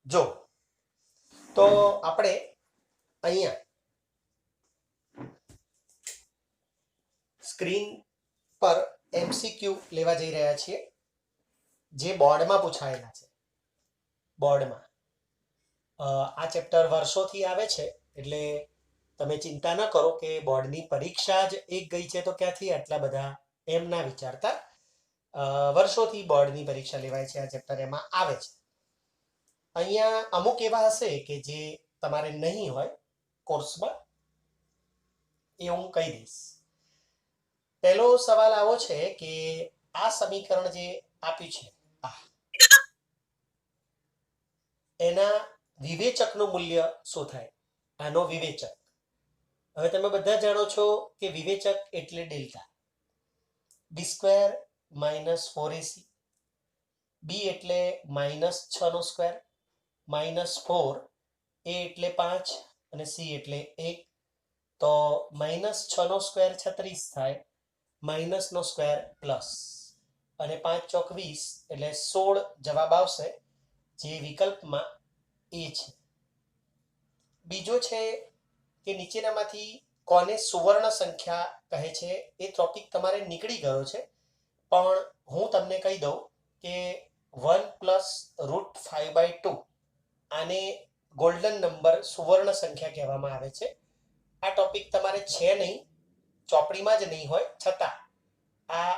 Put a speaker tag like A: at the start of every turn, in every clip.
A: જો તો આપણે અહીંયા સ્ક્રીન પર એમસીક્યુ લેવા જઈ રહ્યા છીએ જે બોર્ડમાં પૂછાયેલા છે. બોર્ડમાં આ ચેપ્ટર વર્ષોથી આવે છે એટલે તમે ચિંતા ન કરો કે બોર્ડની પરીક્ષા જ એક ગઈ છે તો ક્યાંથી આટલા બધા એમ ના વિચારતા. વર્ષોથી બોર્ડની પરીક્ષા લેવાય છે, આ ચેપ્ટર એમાં આવે છે. અહીંયા અમુક એવા હશે કે જે તમારે નહીં હોય કોર્સમાં, એ હું કહી દઈશ. પહેલો સવાલ આવો છે કે આ સમીકરણ જે આપ્યું છે એના વિવેચકનું મૂલ્ય શું થાય? આનો વિવેચક. હવે તમે બધા જાણો છો કે વિવેચક એટલે delta. D square minus 4ac, બી એટલે -6 -4, એ એટલે 5 અને સી એટલે 1. તો -6 સ્ક્વેર 36 થાય, માઇનસનો સ્ક્વેર પ્લસ, અને 5 ચોક 20 એટલે 16 જવાબ આવશે, જે વિકલ્પમાં એ છે. બીજો છે કે નીચેનામાંથી કોને સુવર્ણ સંખ્યા કહે છે? એ ટોપિક તમારે નીકળી ગયો છે, પણ હું તમને કહી દઉં કે 1+√5/2 આને ગોલ્ડન નંબર, સુવર્ણ સંખ્યા કહેવામાં આવે છે. આ ટોપિક તમારે છે નહીં, ચોપડીમાં જ નહીં હોય, છતાં આ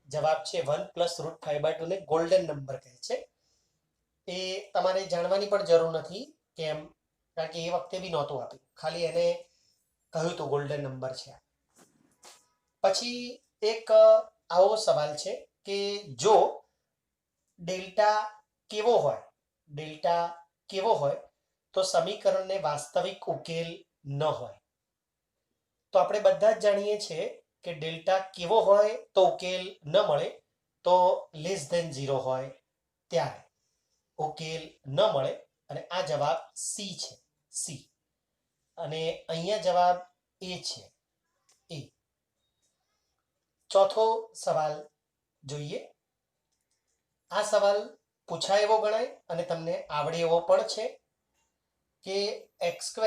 A: જવાબ છે 1+√5/2 ને ગોલ્ડન નંબર કહે છે. એ તમારે જાણવાની પણ જરૂર નથી. કેમ? કારણ કે એ વખતે બી નહોતું આપ્યું, ખાલી એને કહ્યું હતું ગોલ્ડન નંબર છે. પછી એક આવો સવાલ છે કે જો ડેલ્ટા કેવો હોય તો સમીકરણને વાસ્તવિક ઉકેલ ન હોય. તો આપણે બધા જ જાણીએ છીએ કે ડેલ્ટા કેવો હોય તો ઉકેલ ન મળે, તો <0 હોય ત્યારે ઉકેલ ન મળે. અને આ જવાબ સી છે, સી. અને અહીંયા જવાબ એ છે, એ. ચોથો સવાલ જોઈએ. આ સવાલ પૂછાય એવો ગણાય અને તમને આવડે એવો પણ છે કે x²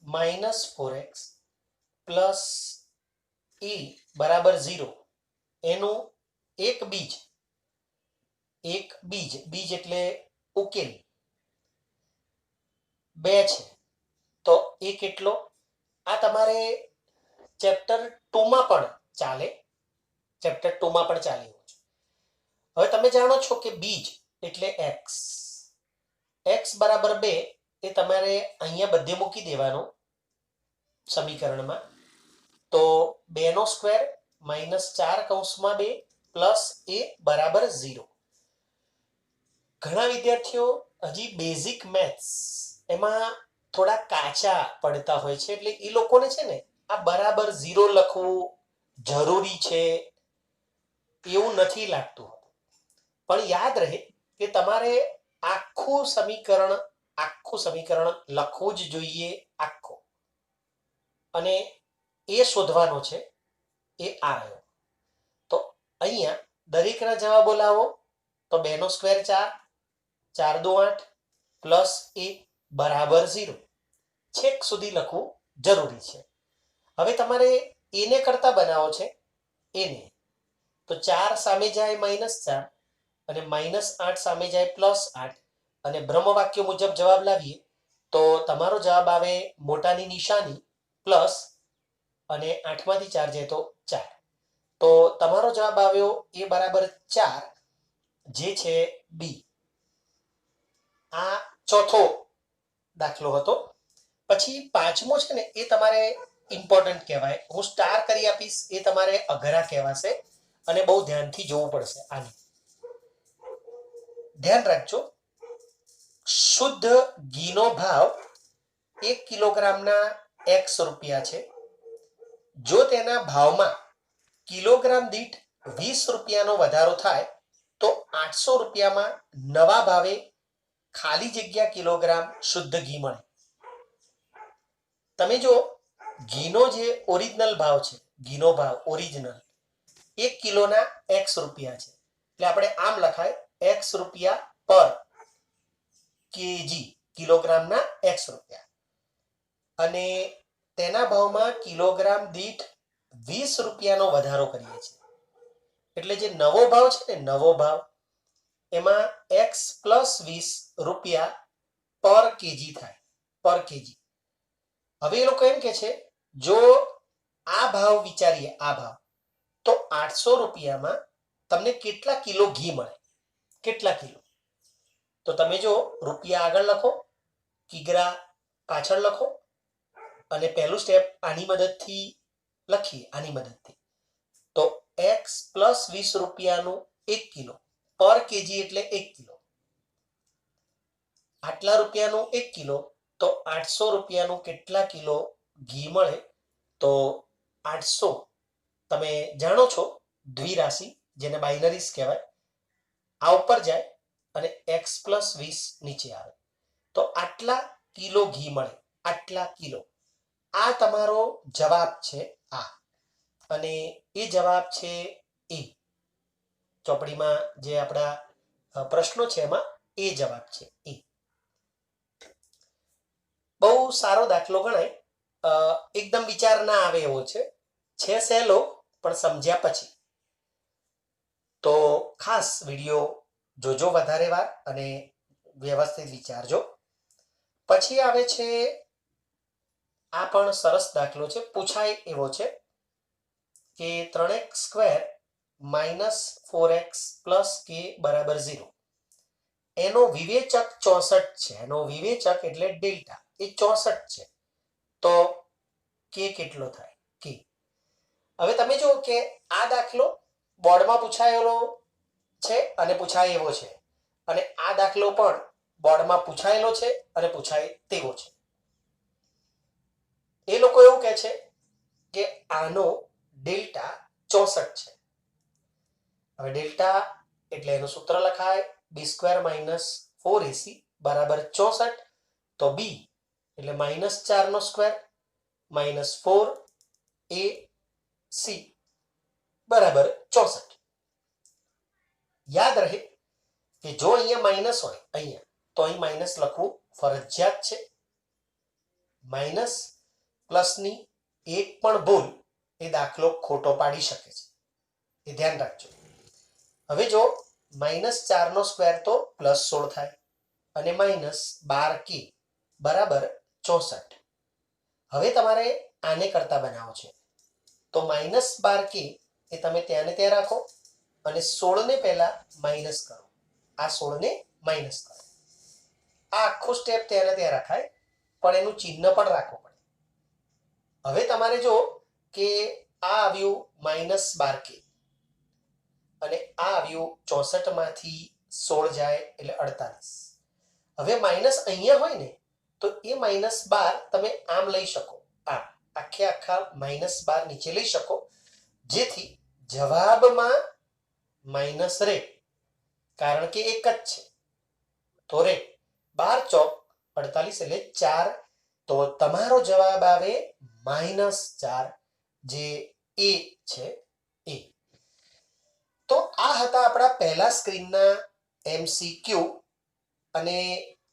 A: -4x પ્લસ e બરાબર 0 એનું એક બીજ એટલે ઉકેલ 2 છે. તો એ કેટલો? આ તમારે ચેપ્ટર 2માં પણ ચાલે, ચેપ્ટર 2માં પણ ચાલે એવું છે. હવે તમે જાણો છો કે બીજ એટલે x બરાબર 2 એ તમારે અહીંયા બધે મૂકી દેવાનું સમીકરણમાં. તો 2 નો સ્ક્વેર -4 પ્લસ એ બરાબર 0. ઘણા વિદ્યાર્થીઓ હજી બેઝિક મેથ્સ એમાં થોડા કાચા પડતા હોય છે, એટલે એ લોકોને છે ને આ બરાબર 0 લખવું જરૂરી છે એવું નથી લાગતું. પણ યાદ રહે કે તમારે આખું સમીકરણ લખવું જ જોઈએ, આખું. અને એ શોધવાનો છે, એ આ રહ્યો. તો અહીંયા દરેકના જવાબો લાવો. તો 2 નો સ્ક્વેર 4, 4 દુ 8 પ્લસ એ બરાબર 0. છેક સુધી લખવું જરૂરી છે. હવે તમારે એને કરતા બનાવો છે, એને. તો 4 સામે જાય -4 અને -8 સામે જાય +8, અને બ્રહ્મવાક્ય મુજબ જવાબ લાવીએ તો તમારો જવાબ આવે મોટાની નિશાની પ્લસ, અને 8 માંથી 4 જાય તો 4. તો તમારો જવાબ આવ્યો એ બરાબર 4, જે છે બી. આ ચોથો દાખલો હતો. પછી પાંચમો છે ને એ તમારે ઇમ્પોર્ટન્ટ કહેવાય. હું સ્ટાર કરી આપીશ, એ તમારે અઘરા કહેવાશે અને બહુ ધ્યાનથી જોવું પડશે. આને ધ્યાન રાખજો. શુદ્ધ ઘીનો ભાવ 1 કિલોગ્રામના x રૂપિયા છે. જો તેના ભાવમાં કિલોગ્રામ દીઠ 20 રૂપિયાનો વધારો થાય તો 800 રૂપિયામાં નવા ભાવે ખાલી જગ્યા કિલોગ્રામ શુદ્ધ ઘી મળે. તમે જો ઘીનો જે ઓરિજિનલ ભાવ છે, ઘીનો ભાવ ઓરિજિનલ 1 કિલોના x રૂપિયા છે, એટલે આપણે આમ લખાય x રૂપિયા પર કેજી કિલોગ્રામના x રૂપિયા અને તેના ભાવમાં કિલોગ્રામ દીઠ 20 રૂપિયાનો વધારો કરીએ છીએ એટલે જે નવો ભાવ છે ને નવો ભાવ એમાં x પ્લસ 20 રૂપિયા પર કેજી થાય પર કેજી હવે એ લોકો એમ કે છે જો આ ભાવ વિચારીએ આ ભાવ તો 800 રૂપિયામાં તમને કેટલા કિલો ઘી મળે કેટલા કિલો તો તમે જો રૂપિયા આગળ લખો કિગ્રા પાછળ લખો અને પહેલું સ્ટેપ આની મદદથી લખીએ આની મદદથી તો x પ્લસ 20 રૂપિયાનું 1 કિલો પર કેજી એટલે 1 કિલો આટલા રૂપિયાનું 1 કિલો તો 800 રૂપિયાનું કેટલા કિલો ઘી મળે તો 800 તમે જાણો છો દ્વિરાશિ જેને બાઇનરીઝ કહેવાય આ ઉપર જાય અને x પ્લસ 20 નીચે આવે તો આટલા કિલો ઘી મળે આટલા કિલો આ તમારો જવાબ છે આ અને એ જવાબ છે એ ચોપડીમાં જે આપણા પ્રશ્નો છે એમાં એ જવાબ છે એ બહુ સારો દાખલો ગણાય એકદમ વિચાર ના આવે એવો છે સહેલો પણ સમજ્યા પછી તો ખાસ વિડીયો જોજો વધારે વાર અને વ્યવસ્થિત વિચારજો પછી આવે છે આ પણ સરસ દાખલો છે પૂછાય એવો છે કે 3x square minus 4x plus કે બરાબર 0 એનો વિવેચક 64 છે એનો વિવેચક એટલે ડેલ્ટા એ 64 છે તો કે કેટલો થાય કે હવે તમે જુઓ કે આ દાખલો બોર્ડમાં પૂછાયેલો છે અને પૂછાય એવો છે અને આ દાખલો પણ બોર્ડમાં પૂછાયેલો છે અને પૂછાય તેવો છે એ લોકો એવું કહે છે કે આનો ડેલ્ટા 64 છે હવે ડેલ્ટા એટલે એનું સૂત્ર લખાય b સ્ક્વેર માઇનસ 4ac બરાબર 64 તો b એટલે -4 નો સ્ક્વેર માઇનસ 4ac બરાબર 64 યાદ રહે કે જો અહીંયા માઇનસ હોય અહીંયા તો અહીં માઇનસ લખવું ફરજિયાત છે માઇનસ પ્લસની એક પણ ભૂલ એ દાખલો ખોટો પાડી શકે છે એ ધ્યાન રાખજો હવે જો -4 નો સ્ક્વેર તો +16 થાય અને -12k બરાબર 64 હવે તમારે આને કરતા બનાવો છે તો -12k એ તમે ત્યાં ને ત્યાં રાખો અને 16 ને પહેલા માઈનસ કરો આ 16 ને માઈનસ કરો આ આખો સ્ટેપ ત્યાં ને ત્યાં રાખાય પણ એનું ચિહ્ન પણ રાખવું પડે હવે તમારે જો કે આ આવ્યું -12k અને આ આવ્યું 64 માંથી 16 જાય એટલે 48 હવે માઈનસ અહીંયા હોય ને તો એ -12 તમે આમ લઈ શકો આ આખા -12 નીચે લઈ શકો જેથી જવાબમાં માઈનસ રહે કારણ કે એક જ છે તો રે 12 ચોક 48 એટલે 4 તો તમારો જવાબ આવે -4 જે એ છે એ તો આ હતા આપણા પહેલા સ્ક્રીનના MCQ અને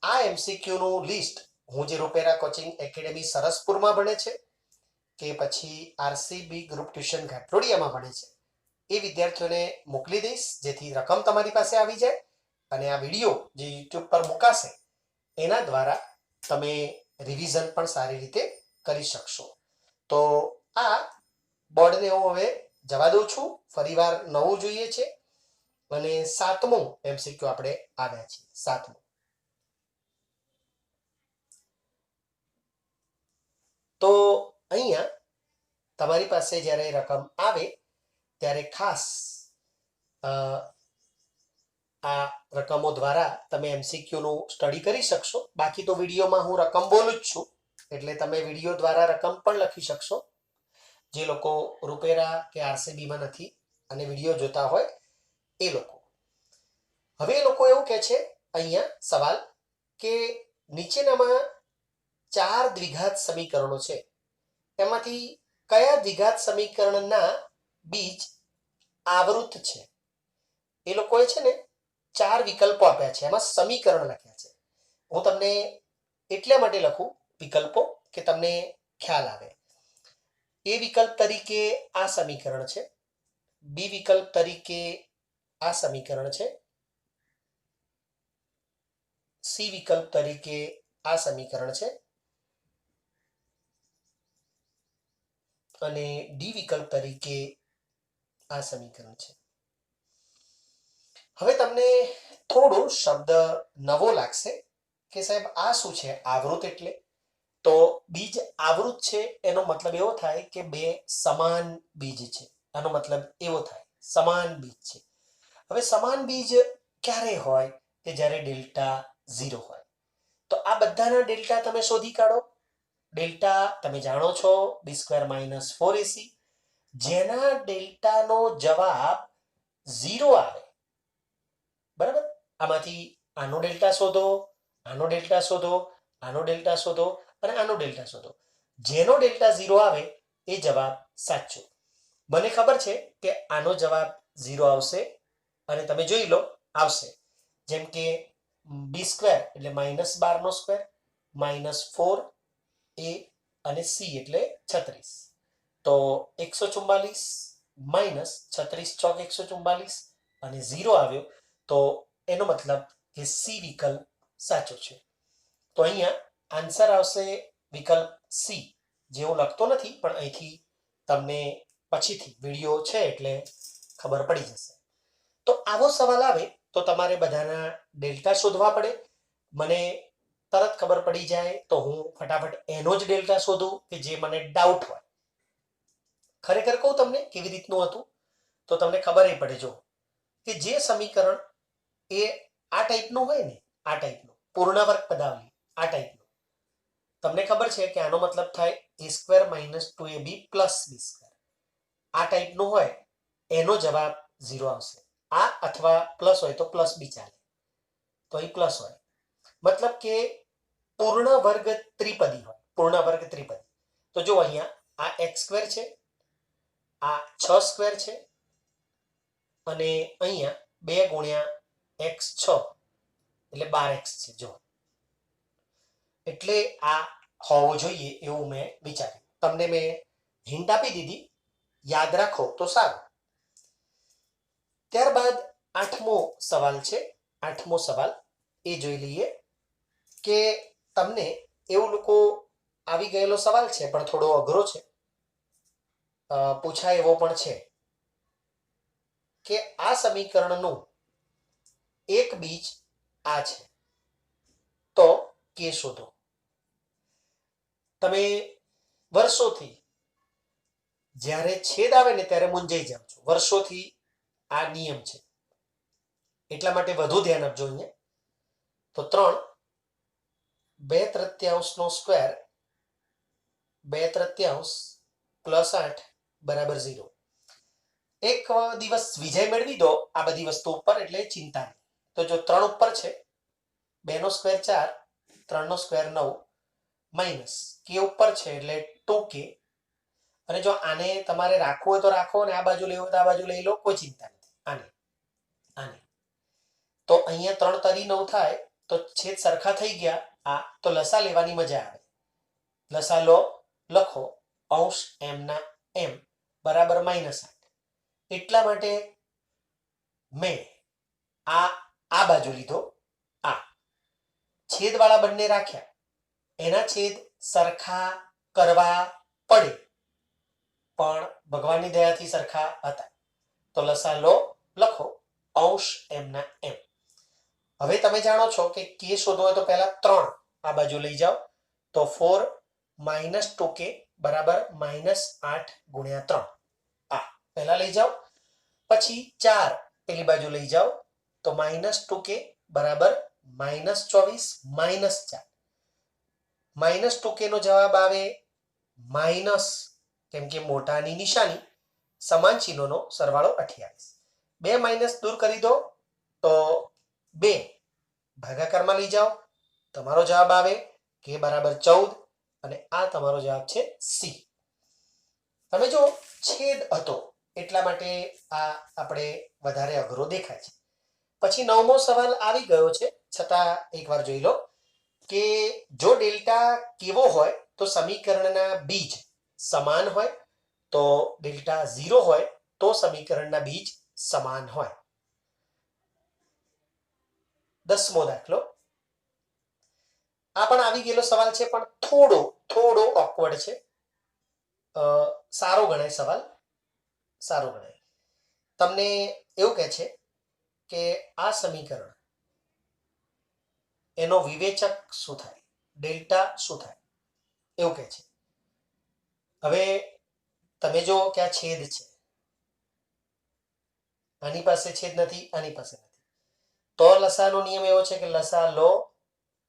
A: આ MCQ નું લિસ્ટ હું જે રૂપેરા કોચિંગ એકેડેમી સરસપુરમાં ભણે છે કે પછી RCB ગ્રુપ ટ્યુશન ઘાટલોડિયામાં ભણે છે એ વિદ્યાર્થીઓને મોકલી દઈશ જેથી રકમ તમારી પાસે આવી જાય અને આ વિડીયો જે YouTube પર મુકાશે એના દ્વારા તમે રિવિઝન પણ સારી રીતે કરી શકશો તો આ બોર્ડને હું હવે જવા દઉં છું ફરીવાર નવું જોઈએ છે અને 7મું MCQ આપણે આવ્યા છીએ 7મું તો અહીંયા તમારી પાસે જ્યારે રકમ આવે ત્યારે ખાસ આ રકમો દ્વારા તમે MCQ નું સ્ટડી કરી શકશો બાકી તો વિડીયોમાં હું રકમ બોલું જ છું એટલે તમે વિડીયો દ્વારા રકમ પણ લખી શકશો જે લોકો રૂપેરા કે RCB માં નથી અને વિડીયો જોતા હોય એ લોકો હવે એ લોકો એવું કહે છે અહીંયા સવાલ કે નીચેનામાં 4 દ્વિઘાત સમીકરણો છે એમાંથી કયા દ્વિઘાત સમીકરણના બીજ આવૃત છે એ લોકોએ છે ને 4 વિકલ્પો આપ્યા છે એમાં સમીકરણ લખ્યા છે હું તમને એટલા માટે લખું વિકલ્પો કે તમને ખ્યાલ આવે. એ વિકલ્પ તરીકે આ સમીકરણ છે, બી વિકલ્પ તરીકે આ સમીકરણ છે, સી વિકલ્પ તરીકે આ સમીકરણ છે અને ડી વિકલ્પ તરીકે આ સમીકરણ છે. હવે તમને થોડો શબ્દ નવો લાગશે કે સાહેબ આ શું છે? આવૃત એટલે? તો બીજ આવૃત છે એનો મતલબ એવો થાય કે બે સમાન બીજ છે. આનો મતલબ એવો થાય સમાન બીજ છે. હવે સમાન બીજ ક્યારે હોય? કે જ્યારે ડેલ્ટા 0 હોય. તો આ બધાના ડેલ્ટા તમે શોધી કાઢો. ડેલ્ટા તમે જાણો છો b² - 4ac. જેના ડેલ્ટાનો જવાબ 0 આવે, બરાબર? આમાંથી આનો ડેલ્ટા શોધો, આનો ડેલ્ટા શોધો, આનો ડેલ્ટા શોધો અને આનો ડેલ્ટા શોધો. જેનો ડેલ્ટા 0 આવે એ જવાબ સાચો. મને ખબર છે કે આનો જવાબ 0 આવશે અને તમે જોઈ લો આવશે. જેમ કે b² એટલે -12² -4a અને c એટલે 36. તો 144 -36 ચોક 144 અને 0 આવ્યો, તો એનો મતલબ કે સી વિકલ્પ સાચો છે. તો અહીંયા આન્સર આવશે વિકલ્પ સી, જે હું લખતો નથી પણ અહીંથી તમને પછીથી વિડીયો છે એટલે ખબર પડી જશે. તો આવો સવાલ આવે તો તમારે બધાના ડેલ્ટા શોધવા પડે. મને તરત ખબર પડી જાય તો હું ફટાફટ એનો જ ડેલ્ટા શોધું કે જે મને ડાઉટ હોય. ખરેખર કહું તમને કેવી રીતનું હતું તો તમને ખબર પડે. જો કે જે સમીકરણ એ આ ટાઈપનું હોય ને, આ ટાઈપનું પૂર્ણ વર્ગ પદાવલી, આ ટાઈપનું, તમને ખબર છે કે આનો મતલબ થાય a² - 2ab + b². આ ટાઈપનું હોય એનો જવાબ 0 આવશે. આ અથવા પ્લસ હોય તો પ્લસ બી ચાલે, તો અહીં પ્લસ હોય. મતલબ કે પૂર્ણ વર્ગ ત્રિપદી હોય, પૂર્ણ વર્ગ ત્રિપદી. તો જો અહીંયા આ x² છે, આ 6² છે અને અહીંયા 2 × x6 એટલે 12x છે. જો એટલે આ હોવો જોઈએ એવું મેં વિચાર્યું. તમને મેં હિન્ટ આપી દીધી, યાદ રાખો તો સારું. ત્યારબાદ 8મો સવાલ છે. 8મો સવાલ એ જોઈ લઈએ કે તમને એવું લોકો આવી ગયેલો સવાલ છે પણ થોડો અઘરો છે, પૂછાય એવો પણ છે કે આ સમીકરણનું એક બીજ આ છે તો કે શોધો. તમે વર્ષોથી જ્યારે છેદ આવે ને ત્યારે મૂંઝાઈ જાવ છો. વર્ષોથી આ નિયમ છે, એટલા માટે વધુ ધ્યાન આપજો. અહીંયા તો 3 2/3 2/3 + 8 = 0. એક દિવસ વિજય મેળવી દો આ બધી વસ્તુ ઉપર એટલે ચિંતા નહીં. તો જો 3 ઉપર છે, 2² 4, 3² 9 માઇનસ કે ઉપર છે એટલે 2k. અને જો આને તમારે રાખવું હોય તો રાખો અને આ બાજુ લેવું હોય તો આ બાજુ લઈ લો, કોઈ ચિંતા નથી. આને તો અહીંયા 3 તરી 9 થાય તો છેદ સરખા થઈ ગયા. આ તો લસા લેવાની મજા આવે. લસા લો, લખો અંશ m ના m બરાબર -8. એટલા માટે મેં આ બાજુ લીધો. આ છેદવાળા બંને રાખ્યા, એના છેદ સરખા કરવા પડે પણ ભગવાનની દયાથી સરખા હતા. તો લસા લો, લખો અંશ m ના m. હવે તમે જાણો છો કે k શોધવો હોય તો પહેલા 3 આ બાજુ લઈ જાઓ. તો 4 - 2k બરાબર -8 × 3. આ પહેલા લઈ જાઓ. પછી 4 પેલી બાજુ લઈ જાઓ તો -2k બરાબર -24 - 4. -2k નો જવાબ આવે માઇનસ, કેમ કે મોટાની નિશાની સમાન ચિહ્નોનો સરવાળો 28. 2 માઇનસ દૂર કરી દો તો 2 ભાગાકારમાં લઈ જાઓ, તમારો જવાબ આવે k બરાબર 14 અને આ તમારો જવાબ છે સી. તમે જો છેદ હતો એટલા માટે આ આપણે વધારે અઘરો દેખાય છે. પછી 9મો સવાલ આવી ગયો છે, છતાં એકવાર જોઈ લો કે જો ડેલ્ટા કેવો હોય તો સમીકરણના બીજ સમાન હોય, તો ડેલ્ટા 0 હોય તો સમીકરણના બીજ સમાન હોય. 10મો દાખલો. આ પણ આવી ગયેલો સવાલ છે, પણ થોડો ઓકવર્ડ છે. સારો ગણાય સવાલ, સારો ગણાય. તમને એવું કહે છે કે આ સમીકરણ એનો વિવેચક શું થાય, ડેલ્ટા શું થાય, એવું કહે છે. હવે તમે જો કે આ છેદ છે, આની પાસે છેદ નથી, આની પાસે નથી, તો લસાનો નિયમ એવો છે કે લસા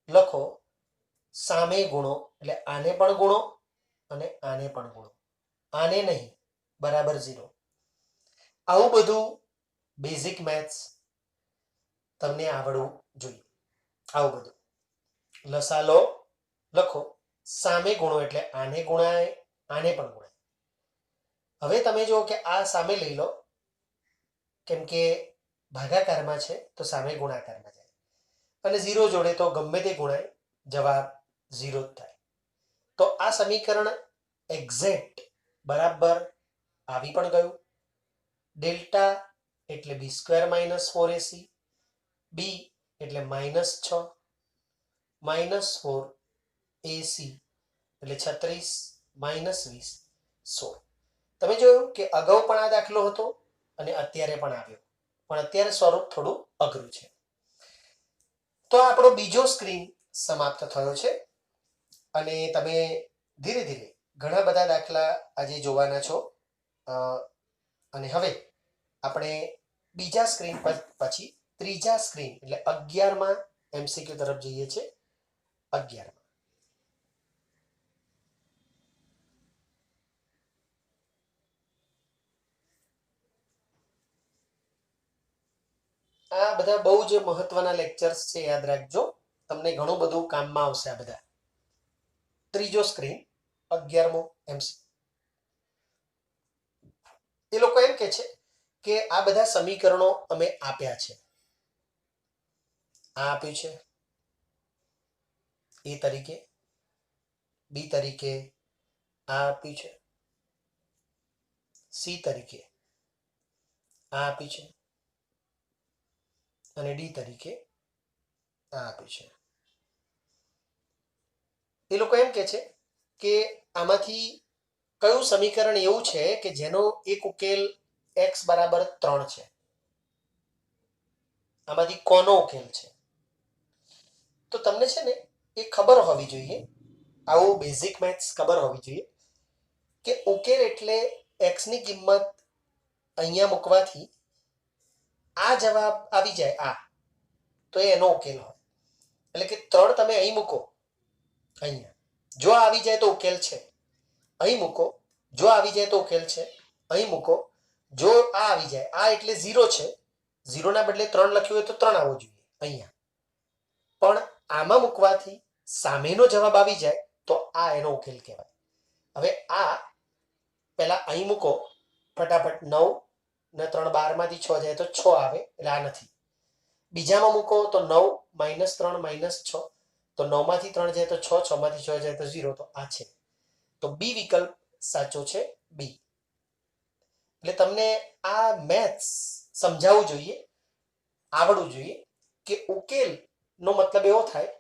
A: લખો, સામે ગુણો, એટલે આને પણ ગુણો અને આને પણ ગુણો, આને નહીં, બરાબર 0. આવું બધું બેઝિક મેથ્સ તમને આવડવું જોઈએ. આવું બધું લસા લખો, સામે ગુણો, એટલે આને ગુણાય, આને પણ ગુણાય. હવે તમે જો કે આ સામે લઈ લો, કેમ કે ભાગાકારમાં છે તો સામે ગુણાકારમાં જાય, અને 0 જોડે તો ગમે તે ગુણાય, જવાબ 0 જ થાય. તો આ સમીકરણ એક્ઝેક્ટ બરાબર આવી પણ ગયું. ડેલ્ટા એટલે b² - 4ac, b એટલે -6 -4ac એટલે 36 -20 16. તમે જોયું કે અગાઉ પણ આ દાખલો હતો અને અત્યારે પણ આવ્યો, પણ અત્યારે સ્વરૂપ થોડું અઘરું છે. તો આપણો બીજો સ્ક્રીન સમાપ્ત થયો છે, અને તમે ધીરે ધીરે ઘણા બધા દાખલા આજે જોવાના છો. અને હવે આપણે બીજા સ્ક્રીન પર પછી ત્રીજા સ્ક્રીન એટલે 11માં એમસીક્યુ તરફ જઈએ છીએ. 11માં આ બધા બહુ જ મહત્વના લેક્ચર્સ છે, યાદ રાખજો, તમને ઘણું બધું કામમાં આવશે આ બધા. ત્રીજો સ્ક્રીન 11મો એમસીક્યુ. એ લોકો એમ કે છે કે આ બધા સમીકરણો અમે આપ્યા છે. આ આપ્યું છે એ તરીકે, બી તરીકે આ આપ્યું છે, સી તરીકે આ આપ્યું છે, અને ડી તરીકે આ આપ્યું છે. એ લોકો એમ કે છે કે આમાંથી કયું સમીકરણ એવું છે કે જેનો એક ઉકેલ x બરાબર 3 છે, આમાંથી કોનો ઉકેલ છે? તો તમને છે ને એ ખબર હોવી જોઈએ, આવું બેઝિક મેથ્સ ખબર હોવી જોઈએ કે ઉકેલ એટલે x ની કિંમત અહીંયા મૂકવાથી આ જવાબ આવી જાય, આ તો એનો ઉકેલ હોય. એટલે કે 3 તમે અહીં મૂકો, અહીંયા જો આવી જાય તો ઉકેલ છે, અહીં મૂકો, જો આવી જાય તો ઉકેલ છે, અહીં મૂકો, જો આ આવી જાય, આ એટલે 0 છે, 0 ના બદલે 3 લખ્યું હોય તો 3 આવવું જોઈએ અહીંયા, પણ આમાં મૂકવાથી સામેનો જવાબ આવી જાય તો આ એનો ઉકેલ કહેવાય. હવે આ પહેલા અહીં મૂકો ફટાફટ, 9 ને 3 12 માંથી 6 જાય તો 6 આવે, એટલે આ નથી. બીજામાં મૂકો તો 9 -3 -6, તો 9 માંથી 3 જાય તો 6, 6 માંથી 6 જાય તો 0, તો આ છે. તો બી વિકલ્પ સાચો છે, બી. એટલે તમને આ મેથ્સ સમજાવવું જોઈએ, આવડવું જોઈએ કે ઉકેલનો મતલબ એવો થાય,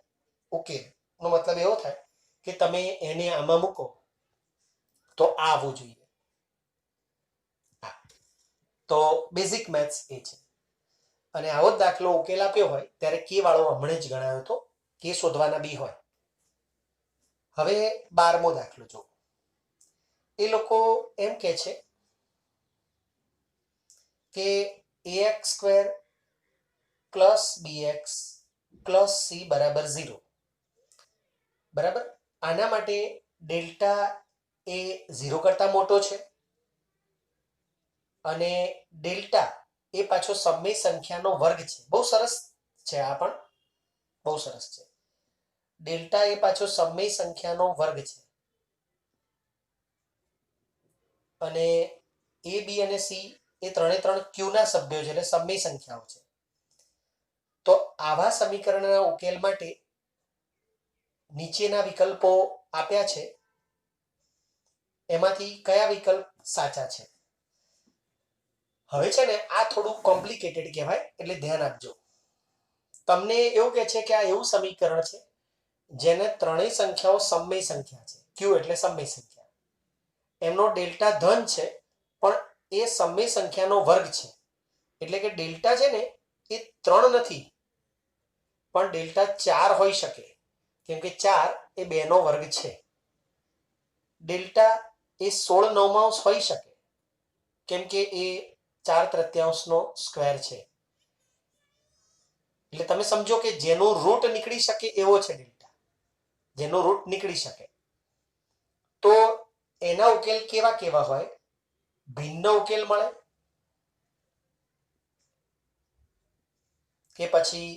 A: ઉકેલનો મતલબ એવો થાય કે તમે એને આમાં મૂકો તો આ આવવું જોઈએ. તો બેઝિક મેથ્સ એ છે. અને આવો જ દાખલો ઉકેલ આપ્યો હોય ત્યારે કે વાળો હમણાં જ ગણાયો હતો, કે શોધવાના બી હોય. હવે 12મો દાખલો જો. એ લોકો એમ કે છે કે ax² + bx + c બરાબર 0. બરાબર, આના માટે ડેલ્ટા એ 0 કરતા મોટો છે, અને ડેલ્ટા એ પાછો સમય સંખ્યાનો વર્ગ છે. બહુ સરસ છે, આ પણ બહુ સરસ છે. ડેલ્ટા એ પાછો સમય સંખ્યાનો વર્ગ છે, અને એ બી અને સી એ ત્રણે ત્રણ ક્યુના સભ્યો છે, એટલે સમય સંખ્યાઓ છે. તો આવા સમીકરણના ઉકેલ માટે નીચેના વિકલ્પો આપ્યા છે એમાંથી કયા વિકલ્પ સાચા છે? હવે છે ને આ થોડું કોમ્પ્લિકેટેડ કહેવાય એટલે ધ્યાન આપજો. તમને એવું કહે છે કે આ એવું સમીકરણ છે જેને ત્રણેય સંખ્યાઓ સમય સંખ્યા છે. ક્યુ એટલે સમય સંખ્યા. એમનો ડેલ્ટા ધન છે પણ એ સમય સંખ્યાનો વર્ગ છે. એટલે કે ડેલ્ટા છે ને એ 3 નથી પણ ડેલ્ટા 4 હોઈ શકે, કેમ કે 4 એ 2 નો વર્ગ છે. ડેલ્ટા એ 16 હોઈ શકે કેમ કે એ 4/3 નો સ્ક્વેર છે. એટલે તમે સમજો કે જેનો રૂટ નીકળી શકે એવો છે ડેલ્ટા, જેનો રૂટ નીકળી શકે. તો એના ઉકેલ કેવા કેવા હોય? ભિન્ન ઉકેલ મળે કે પછી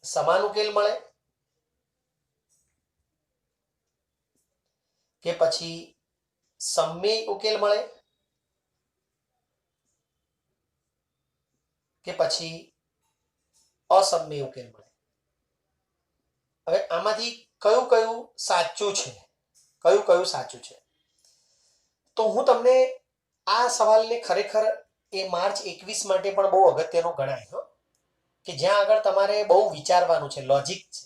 A: સમાન ઉકેલ મળે કે પછી સમમેય ઉકેલ મળે કે પછી અસમમેય ઉકેલ મળે. હવે આમાંથી કયું કયું સાચું છે, કયું કયું સાચું છે? તો હું તમને આ સવાલને ખરેખર એ માર્ચ 21 માટે પણ બહુ અગત્યનો ગણાય કે જ્યાં આગળ તમારે બહુ વિચારવાનું છે, લોજિક છે.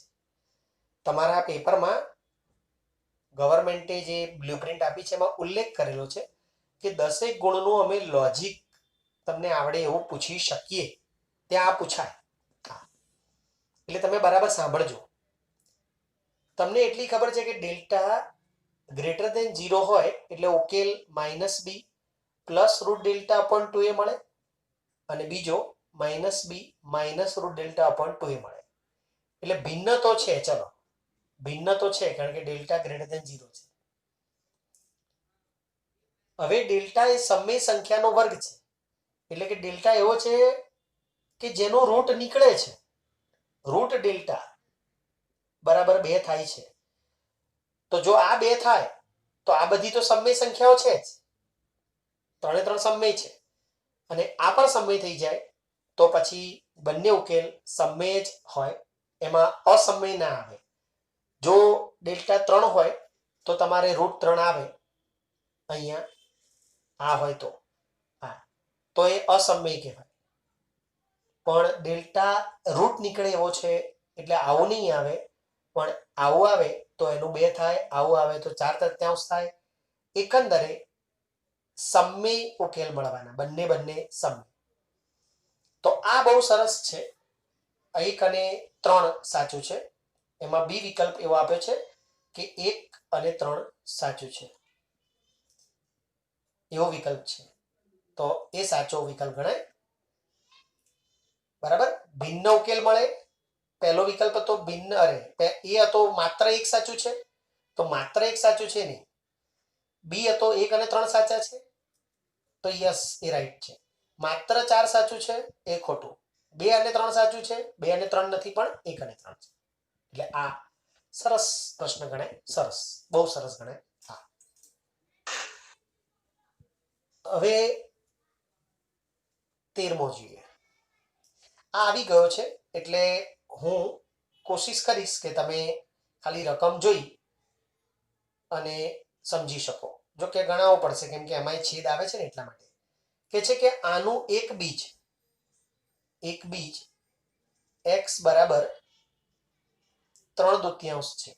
A: તમારા પેપરમાં ગવર્મેન્ટે જે બ્લુપ્રિન્ટ આપી છે એમાં ઉલ્લેખ કરેલો છે કે 10 ગુણનું અમે લોજિક તમને આવડે એવું પૂછી શકીએ, ત્યાં આ પૂછાય. એટલે તમે બરાબર સાંભળજો. તમને એટલી ખબર છે કે ડેલ્ટા ગ્રેટર દેન 0 હોય એટલે ઉકેલ -b plus route delta upon 2a મળે અને બીજો -b minus route delta upon 2a મળે. એટલે ભિન્ન તો છે, ચલો ભિન્ન તો છે કારણ કે ડેલ્ટા ગ્રેટર દેન 0 છે. હવે ડેલ્ટા એ સમય સંખ્યાનો વર્ગ છે એટલે કે ડેલ્ટા એવો છે કે જેનો રૂટ નીકળે છે. રૂટ ડેલ્ટા બરાબર 2 થાય છે. તો જો આ 2 થાય તો આ બધી તો સમય સંખ્યાઓ છે જ, 3 સમય છે અને આ પણ સમય થઈ જાય તો પછી બંને ઉકેલ સમય જ હોય, એમાં અસમય ના આવે. જો ડેલ્ટા 3 હોય તો તમારે રૂટ 3 આવે અહીંયા, આ હોય તો હા, તો એ અસમય કહેવાય. પણ ડેલ્ટા રૂટ નીકળે એવો છે એટલે આવું નહીં આવે, પણ આવું આવે તો એનું 2 થાય, આવું આવે તો 4/3 થાય. એકંદરે સમય ઉકેલ મળવાના, બંને સમય. તો આ બહુ સરસ છે. 1 અને 3 સાચું છે. એમાં બી વિકલ્પ એવો આપ્યો છે કે 1 અને 3 સાચું છે, એવો વિકલ્પ છે. તો એ સાચો વિકલ્પ ગણાય. બરાબર. ભિન્ન ઉકેલ મળે, પહેલો વિકલ્પ હતો ભિન્ન, એ હતો માત્ર 1 સાચું છે તો માત્ર 1 સાચું છે નહીં. બી હતો 1 અને 3 સાચા છે તો યસ એ રાઈટ છે. માત્ર 4 સાચું છે એ ખોટું. 2 અને 3 સાચું છે, 2 અને 3 નથી પણ 1 અને 3 છે. એટલે આ સરસ પ્રશ્ન ગણાય, સરસ, બહુ સરસ ગણાય. હા, હવે 13મો જોઈએ. આ આવી ગયો છે એટલે હું કોશિશ કરીશ કે તમે ખાલી રકમ જોઈ અને સમજી શકો. જો કે ગણાવવો પડશે કેમ કે એમાંય છેદ આવે છે ને એટલા માટે. કે છે કે આનું એક બીજ x બરાબર 3/2 છે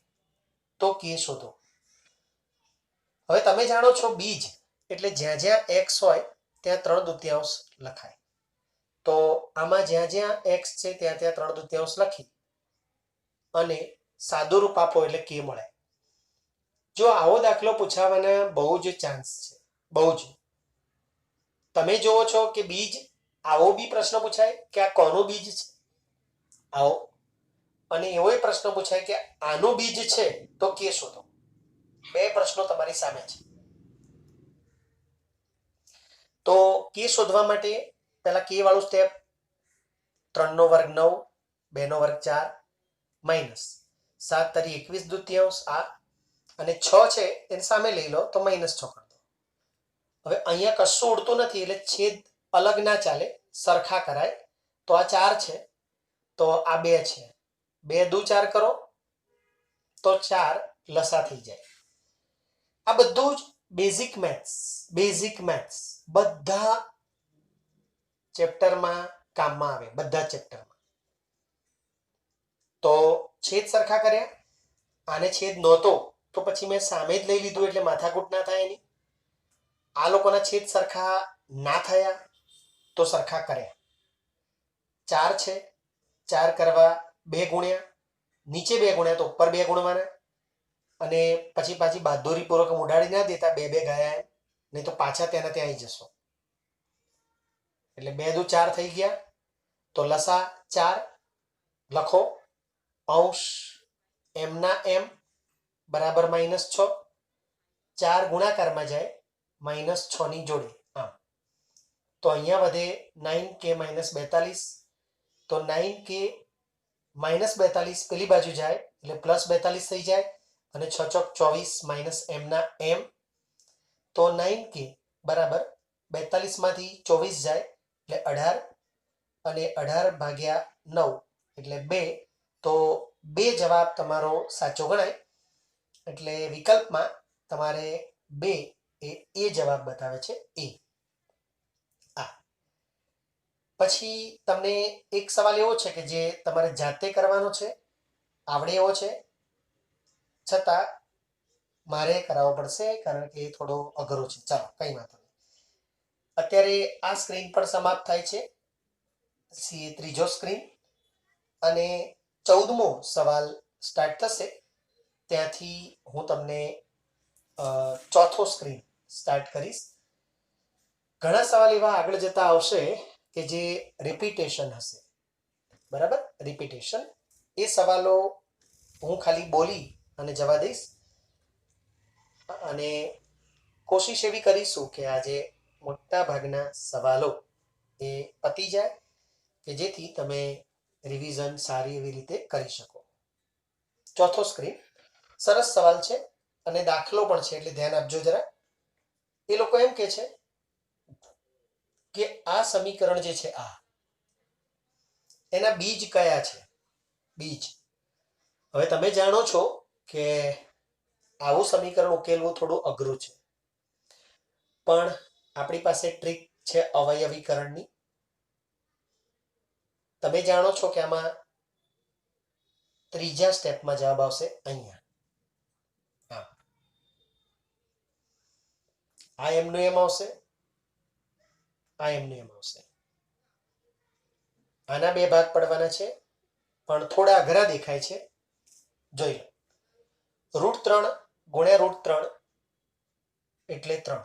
A: તો કે શોધો. હવે તમે જાણો છો બીજ એટલે જ્યાં જ્યાં x હોય ત્યાં 3/2 લખાય. તો આમાં જ્યાં જ્યાં x છે ત્યાં ત્યાં 3/2 લખી અને સાદું રૂપ આપો એટલે કે મળે. જો આવો દાખલો પૂછાવાના બહુ જ ચાન્સ છે, બહુ જ. તમે જોવો છો કે બીજ, આવો બી પ્રશ્ન પૂછાય કે આ કોનું બીજ છે, આવો, અને એવો પ્રશ્ન પૂછાય કે આનું બીજ છે તો કે શોધો. 2 પ્રશ્નો તમારી સામે છે. તો કે શોધવા માટે પહેલા કે વાળું સ્ટેપ, 3 નો વર્ગ 9, 2 નો વર્ગ 4 માઇનસ 7 તરી 21/2 આ અને 6 છે એને સામે લઈ લો તો -6 કરી દો. હવે અહીંયા કશું ઉડતું નથી એટલે છેદ અલગ ના ચાલે, સરખા કરાય. તો આ 4 છે તો આ 2 છે, 2 દુ 4 કરો તો 4 લસા થઈ જાય. આ બધું જ બેઝિક મેથ્સ બધા ચેપ્ટરમાં કામમાં આવે, બધા ચેપ્ટરમાં. તો છેદ સરખા કર્યા, આને છેદ નહોતો તો પછી મેં સામે જ લઈ લીધું એટલે માથાકૂટ ના થાય એની. આ લોકોના છેદ સરખા ના થયા તો સરખા કર્યા. 4 છે, 4 કરવા 2 ગુણ્યા, નીચે 2 ગુણ્યા તો ઉપર 2 ગુણવાના, અને પછી પાછી બહાદુરીપૂર્વક ઉડાડી ના દેતા 2 2 ગયા એમ, નહીં તો પાછા ત્યાં આવી જશો. એટલે 2 દુ 4 થઈ ગયા. તો લસા 4 લખો, અંશ એમના એમ બરાબર -6. 4 ગુણાકારમાં જાય -6 ની જોડે. આમ તો અહીંયા વધે 9k -42. તો 9k -42 પેલી બાજુ જાય એટલે +42 થઈ જાય, અને 6 ચોક 24 એમના એમ. તો 9k બરાબર 42 માંથી 24 જાય એટલે 18, અને 18 ભાગ્યા 9 એટલે 2. તો 2 જવાબ તમારો સાચો ગણાય. એટલે વિકલ્પમાં તમારે 2 એ જવાબ બતાવે છે, એ. પછી તમને એક સવાલ એવો છે કે જે તમારે જાતે કરવાનો છે, આવડે એવો છે, છતાં મારે કરાવવો પડશે કારણ કે થોડો અઘરો છે. ચાલો, કઈ વાંધો નહીં. અત્યારે આ સ્ક્રીન પર સમાપ્ત થાય છે, ત્રીજો સ્ક્રીન, અને 14મો સવાલ સ્ટાર્ટ થશે. ત્યાંથી હું તમને ચોથો સ્ક્રીન સ્ટાર્ટ કરીશ. ઘણા સવાલ એવા આગળ જતા આવશે કે જે રિપીટેશન હશે, બરાબર? રિપીટેશન, એ સવાલો હું ખાલી બોલી અને જવા દઈશ, અને કોશિશ એવી કરીશું કે આજે મોટા ભાગના સવાલો એ પતી જાય કે જેથી તમે રિવિઝન સારી એવી રીતે કરી શકો. ચોથો સ્ક્રીન, સરસ સવાલ છે અને દાખલો પણ છે, એટલે ધ્યાન આપજો જરા. એ લોકો એમ કે છે કે આ સમીકરણ જે છે આ, એના બીજ કયા છે? બીજ. હવે તમે જાણો છો કે આવું સમીકરણ ઉકેલવું થોડું અઘરું છે, પણ આપણી પાસે ટ્રીક છે અવયવીકરણની. તમે જાણો છો કે આમાં ત્રીજા સ્ટેપમાં જવાબ આવશે અહીંયા. આ એમનું એમ આવશે, આ એમનું એમ આવશે. આના 2 ભાગ પડવાના છે, પણ થોડા અઘરા દેખાય છે. જોઈ લો, √3 ગુણ્યા √3 એટલે 3.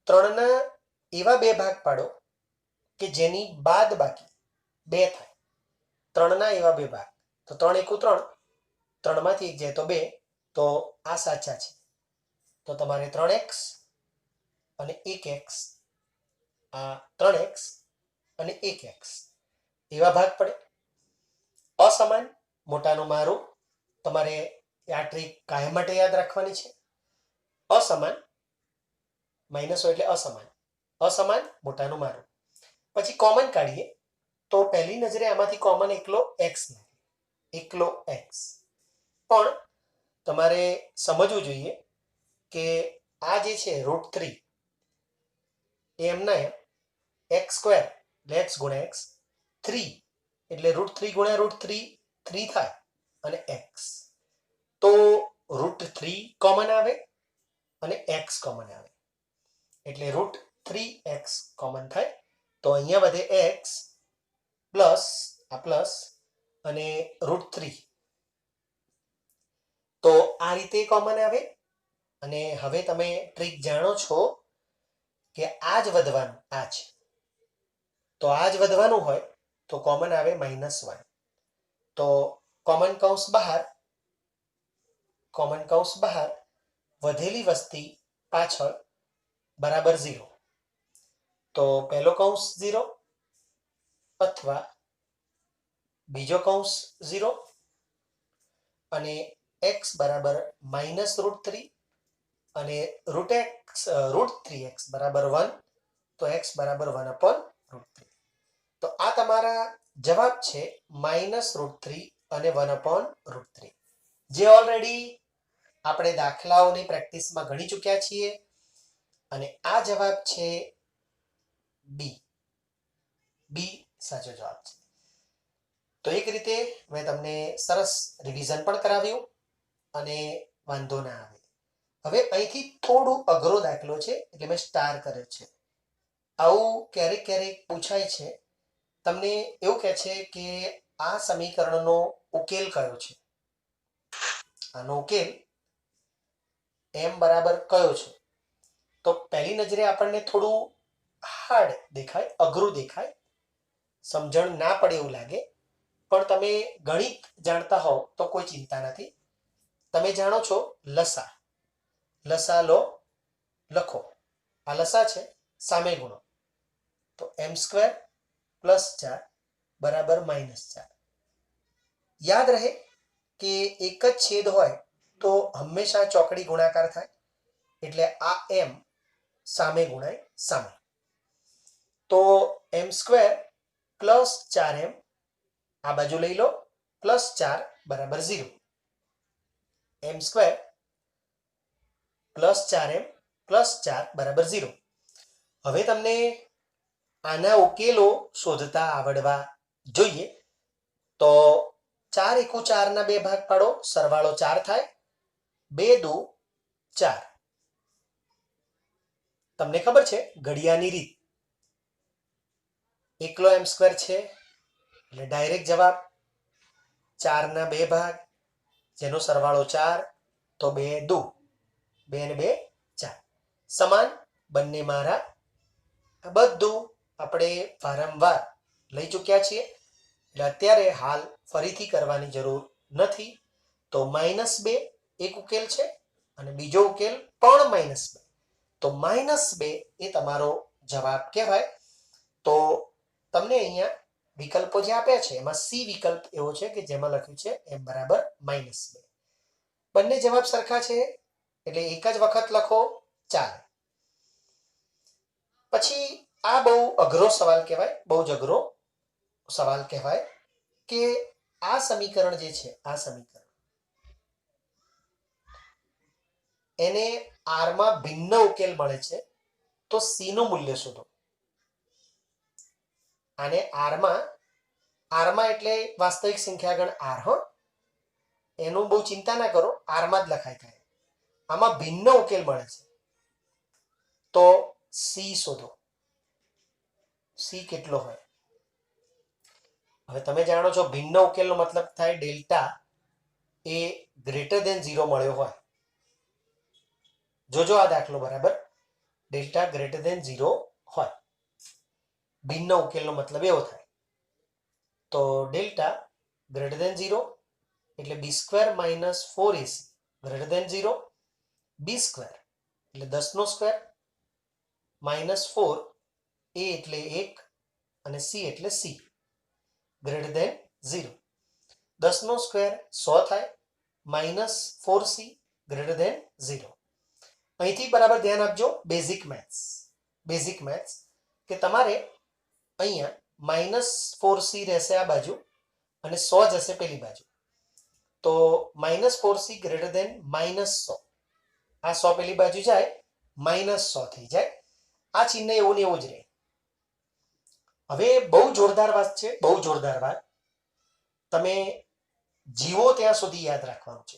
A: 3ના એવા 2 ભાગ પાડો કે જેની બાદ બાકી 2 થાય. 3ના એવા 2 ભાગ, તો 3 એકુ 3, 3 માંથી 1 જાય તો 2, તો આ સાચા છે. તો તમારે 3x અને 1x, આ 3x અને 1x એવા ભાગ પડે. અસમાન, મોટાનું મારું, તમારે આ ટ્રીક કાયમ માટે યાદ રાખવાની છે. અસમાન, માઇનસ હોય એટલે અસમાન, અસમાન મોટાનું મારું. પછી કોમન કાઢીએ તો પહેલી નજરે આમાંથી કોમન એકલો x લાગે, એકલો x. પણ તમારે સમજવું જોઈએ કે આ જે છે √3 એમના x² એટલે x ગુણ્યા x, 3 એટલે √3 ગુણ્યા √3 3 થાય, અને x. તો √3 કોમન આવે અને x કોમન આવે, એટલે √3x કોમન થાય. તો અહીંયા વધે x પ્લસ આ પ્લસ અને √3. તો આ રીતે કોમન આવે. અને હવે તમે ટ્રીક જાણો છો કે આ જ વધવાનું, આ જ. તો આ જ વધવાનું હોય તો કોમન આવે -1. તો કોમન કૌંસ બહાર, વધેલી વસ્તી પાછળ બરાબર 0. તો પહેલો કૌંસ 0 અથવા બીજો કૌંસ 0, અને x બરાબર -√3 અને √3x બરાબર 1, તો x બરાબર 1/√3. તો આ તમારા જવાબ છે -√3 અને 1/√3. જે ઓલરેડી આપણે દાખલાઓની પ્રેક્ટિસમાં ગણી ચૂક્યા છીએ અને આ જવાબ છે બી. બી સાચો જવાબ છે. તો એક રીતે મેં તમને સરસ રિવિઝન પણ કરાવ્યું અને વાંધો ના આવે. હવે અહીંથી થોડું અઘરો દાખલો છે એટલે મેં સ્ટાર કર્યો છે. આવું ક્યારેક ક્યારેક પૂછાય છે. તમને એવું કહે છે કે આ સમીકરણનો ઉકેલ કયો છે? આનો ઉકેલ m બરાબર કયો છે? તો પહેલી નજરે આપણને થોડું હાર્ડ દેખાય, અઘરું દેખાય, સમજણ ના પડે એવું લાગે, પણ તમે ગણિત જાણતા હોવ તો કોઈ ચિંતા નથી. તમે જાણો છો લસા. લસા લો, લખો. આ લસા છે, સામે ગુણો. તો m² + 4 બરાબર -4. યાદ રહે કે એક જ છેદ હોય તો હંમેશા ચોકડી ગુણાકાર થાય, એટલે આ m સામે ગુણાય સામે. તો m² + 4m આ બાજુ લઈ લો, +4 બરાબર 0. m² + 4m + 4 બરાબર 0. હવે તમને આના ઉકેલો શોધતા આવડવા જોઈએ. તો 4 × 4 ના 2 ભાગ પાડો, સરવાળો 4 થાય. 2 × 2 = 4. તમને ખબર છે ઘડિયાની રીત. એકલો m² છે એટલે ડાયરેક્ટ જવાબ 4 ના 2 ભાગ, જેનો સરવાળો 4, તો 2 × 2 = 2 ને 2 = 4. સમાન બંને મારા. આ બધું આપણે વારંવાર લઈ ચૂક્યા છીએ એટલે અત્યારે હાલ ફરીથી કરવાની જરૂર નથી. તો -2 એક ઉકેલ છે અને બીજો ઉકેલ પણ -2. તો -2 એ તમારો જવાબ કહેવાય. તો તમને અહીંયા વિકલ્પો જે આપ્યા છે એમાં સી વિકલ્પ એવો છે કે જેમાં લખ્યું છે m બરાબર -2. બંને જવાબ સરખા છે એટલે એક જ વખત લખો, ચાલે. પછી આ બહુ અઘરો સવાલ કહેવાય, બહુ જ અઘરો સવાલ કહેવાય કે આ સમીકરણ જે છે, આ સમીકરણ એને r માં ભિન્ન ઉકેલ મળે છે તો c નું મૂલ્ય શોધો. આને r માં એટલે વાસ્તવિક સંખ્યાગણ r, હો, એનું બહુ ચિંતા ના કરો, r માં જ લખાય થાય. આમાં ભિન્ન ઉકેલ મળે છે તો c શોધો. c કેટલો હોય? હવે તમે જાણો છો ભિન્ન ઉકેલનો મતલબ થાય ડેલ્ટા એ > 0 મળ્યો હોય. જોજો આ દાખલો બરાબર, ડેલ્ટા > 0 હોય. ભિન્ન ઉકેલનો મતલબ એવો થાય. તો ડેલ્ટા > 0 એટલે b² - 4ac > 0. b² એટલે 10 નો સ્ક્વેર, -4 a એટલે 1 અને c એટલે c, > 0. 10 નો સ્ક્વેર 100 થાય, -4c > 0. અહીંથી બરાબર ધ્યાન આપજો, બેઝિક મેથ્સ કે તમારે અહીંયા -4c રહેશે આ બાજુ અને 100 જશે પેલી બાજુ. તો -4c > -100. આ 100 પેલી બાજુ જાય, -100 થઈ જાય. આ ચિહ્ન એવું ને એવું જ રહે. હવે બહુ જોરદાર વાત છે, બહુ જોરદાર વાત. તમે જીવો ત્યાં સુધી યાદ રાખવાનું છે,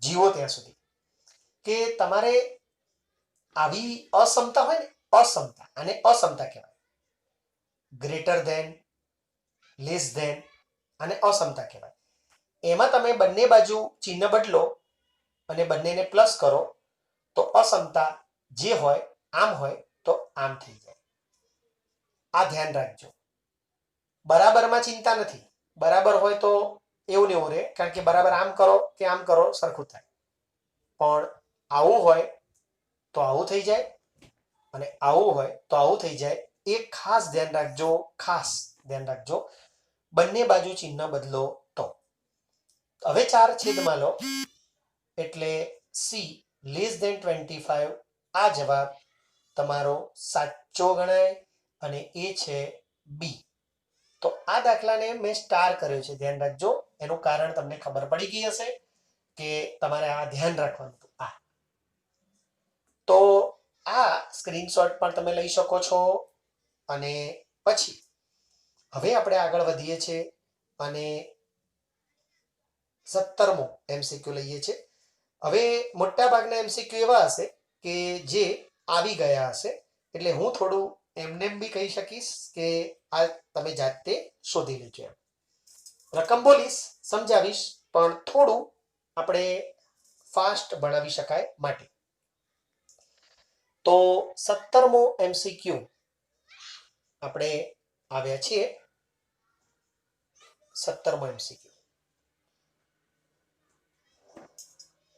A: જીવો ત્યાં સુધી કે તમારે આવી અસમતા હોય ને, અસમતા, આને અસમતા કહેવાય. ગ્રેટર ધેન, લેસ ધેન, આને અસમતા કહેવાય. એમાં તમે બંને બાજુ ચિહ્ન બદલો અને બંનેને પ્લસ કરો તો અસમતા જે હોય આમ હોય તો આમ થઈ જાય. આ ધ્યાન રાખજો. બરાબરમાં ચિંતા નથી, બરાબર હોય તો એવું ને એવું રહે, કારણ કે બરાબર આમ કરો કે આમ કરો સરખું થાય. પણ આવું હોય તો આવું થઈ જાય અને આવું હોય તો આવું થઈ જાય. એ ખાસ ધ્યાન રાખજો, ખાસ ધ્યાન રાખજો. બંને બાજુ ચિહ્ન બદલો તો. હવે 4 છેદમાં લો એટલે c < 25. આ જવાબ તમારો સાચો ગણાય અને એ છે બી. તો આ દાખલાને મેં સ્ટાર કર્યો છે, ધ્યાન રાખજો. એનું કારણ તમને ખબર પડી ગઈ હશે કે તમારે આ ધ્યાન રાખવાનું હતું. તો આ સ્ક્રીનશોટ પણ તમે લઈ શકો છો. અને પછી હવે આપણે આગળ વધીએ છીએ અને 17મો MCQ લઈએ છીએ. હવે મોટા ભાગના MCQ એવા હશે કે જે આવી ગયા હશે, એટલે હું થોડું એમને બી કહી શકીશ કે આ તમે જાતે શોધી લેજો. રકમ બોલીશ, સમજાવીશ, પણ થોડું આપણે ફાસ્ટ ભણાવી શકાય માટે. તો 17મો MCQ આપણે આવ્યા છીએ. 17મો MCQ.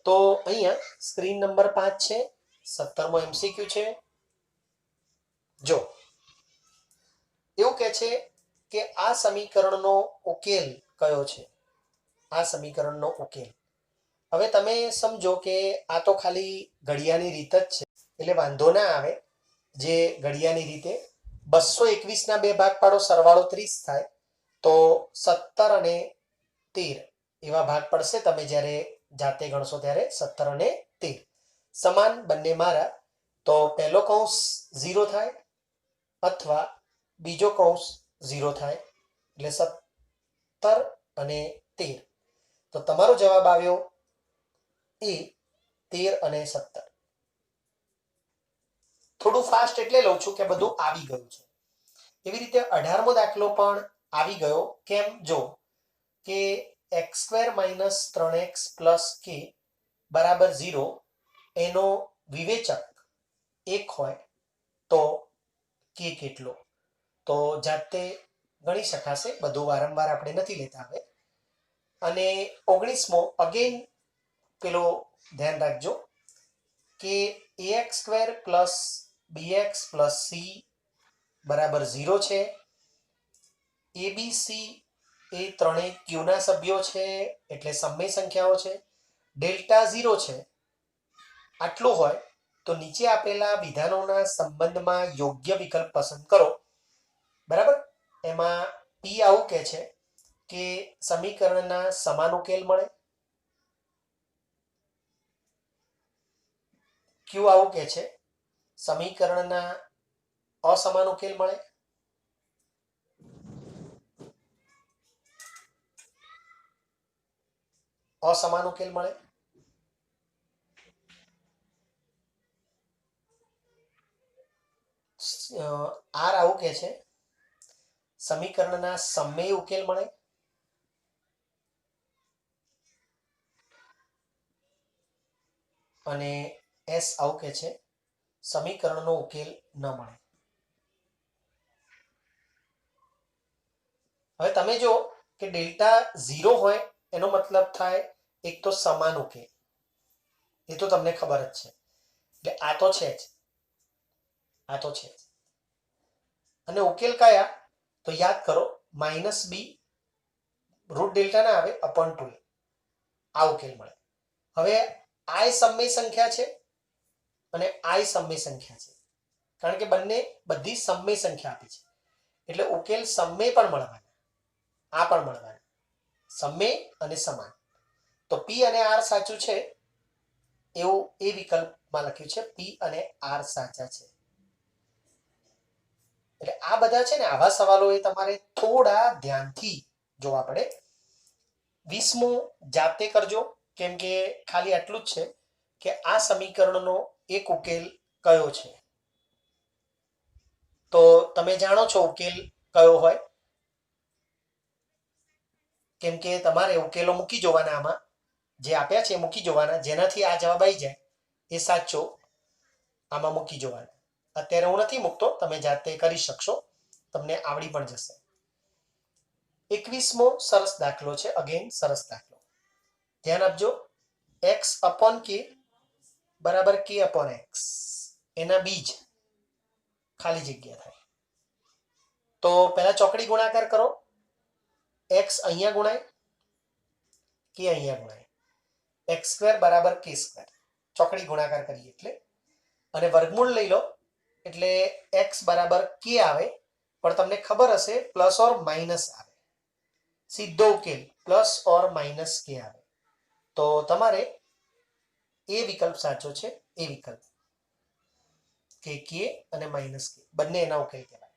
A: તો અહીંયા સ્ક્રીન નંબર 5 છે. 17મો MCQ છે. જો એવું કહે છે કે આ સમીકરણનો ઉકેલ કયો છે? આ સમીકરણનો ઉકેલ. હવે તમે સમજો કે આ તો ખાલી ઘડિયાની રીત જ છે, એટલે વાંધો ના આવે. જે ઘડિયાની રીતે 221 ના 2 ભાગ પાડો, સરવાળો 30 થાય. તો 17 અને 13 એવા ભાગ પડશે. તમે જ્યારે જાતે ગણશો ત્યારે 17 અને 13 સમાન બંને મારા. તો પહેલો કૌંસ 0 થાય અથવા બીજો કૌંસ 0 થાય, એટલે 17 અને 13. તો તમારો જવાબ આવ્યો એ 13 અને 17. થોડું ફાસ્ટ એટલે લઉં છું કે બધું આવી ગયું છે. એવી રીતે 18મો દાખલો પણ આવી ગયો. કેમ? જો કે x² - 3x + k બરાબર 0 એનો વિવેચક 1 હોય તો k કેટલો? તો જાતે ગણી શકાશે, બધું વારંવાર આપણે નથી લેતા હવે. અને 19મો અગેન પેલો ધ્યાન રાખજો કે ax² + bx + c બરાબર 0 છે. abc એ ત્રણેય ક્યુના સભ્યો છે, એટલે સમય સંખ્યાઓ છે. ડેલ્ટા 0 છે. આટલું હોય તો નીચે આપેલા વિધાનોના સંબંધમાં યોગ્ય વિકલ્પ પસંદ કરો. બરાબર? એમાં p આવું કહે છે કે સમીકરણના સમાન ઉકેલ મળે. q આવું કહે છે સમીકરણના અસમાન ઉકેલ મળે. અસમાન ઉકેલ મળે. r આવું કહે છે સમીકરણના સમય ઉકેલ મળે. અને s આવું કહે છે સમીકરણનો ઉકેલ ન મળે. હવે તમે જો કે ડેલ્ટા 0 હોય એનો મતલબ થાય એક તો સમાન ઉકેલ. એ તો તમને ખબર જ છે, એટલે આ તો છે જ, આ તો છે જ. અને ઉકેલ કયા? તો યાદ કરો -b રૂટ ડેલ્ટા ના આવે /2 આ ઉકેલ મળે. હવે i સમય સંખ્યા છે અને i સમય સંખ્યા છે, કારણ કે બંને બધી સમય સંખ્યા આપી છે, એટલે ઉકેલ સમય પણ મળવાના, આ પણ મળવાના, સમય અને સમાન. તો p અને r સાચું છે એવું એ વિકલ્પમાં લખ્યું છે. p અને r સાચા છે. એટલે આ બધા છે ને આવા સવાલો એ તમારે થોડા ધ્યાનથી જોવા પડે. 20મો જાતે કરજો, કેમ કે ખાલી આટલું જ છે કે આ સમીકરણનો એક ઉકેલ કયો છે. તો તમે જાણો છો ઉકેલ કયો હોય, કેમ કે તમારે ઉકેલો મૂકી જોવાના. આમાં જે આપ્યા છે મૂકી જોવાના, જેનાથી આ જવાબ આવી જાય એ સાચો આમાં મૂકી જોવાના. અત્યારે હું નથી મૂકતો, તમે જાતે કરી શકશો, તમને આવડી પણ જશે. 21મો સરસ દાખલો છે. અગેન સરસ દાખલો, ધ્યાન આપજો. x/k બરાબર k/x એના બીજ ખાલી જગ્યા થાય. તો પહેલા ચોકડી ગુણાકાર કરો. x અહીંયા ગુણાય, k અહીંયા ગુણાય. x² બરાબર k², ચોકડી ગુણાકાર કરીએ એટલે. અને વર્ગમૂળ લઈ લો એટલે x બરાબર k આવે, પણ તમને ખબર હશે + or - આવે. સીધો ઉકેલ +or - k આવે. તો તમારે એ વિકલ્પ સાચો છે, એ વિકલ્પ કે અને માઇનસ કે બંને એના ઉકેલ કહેવાય.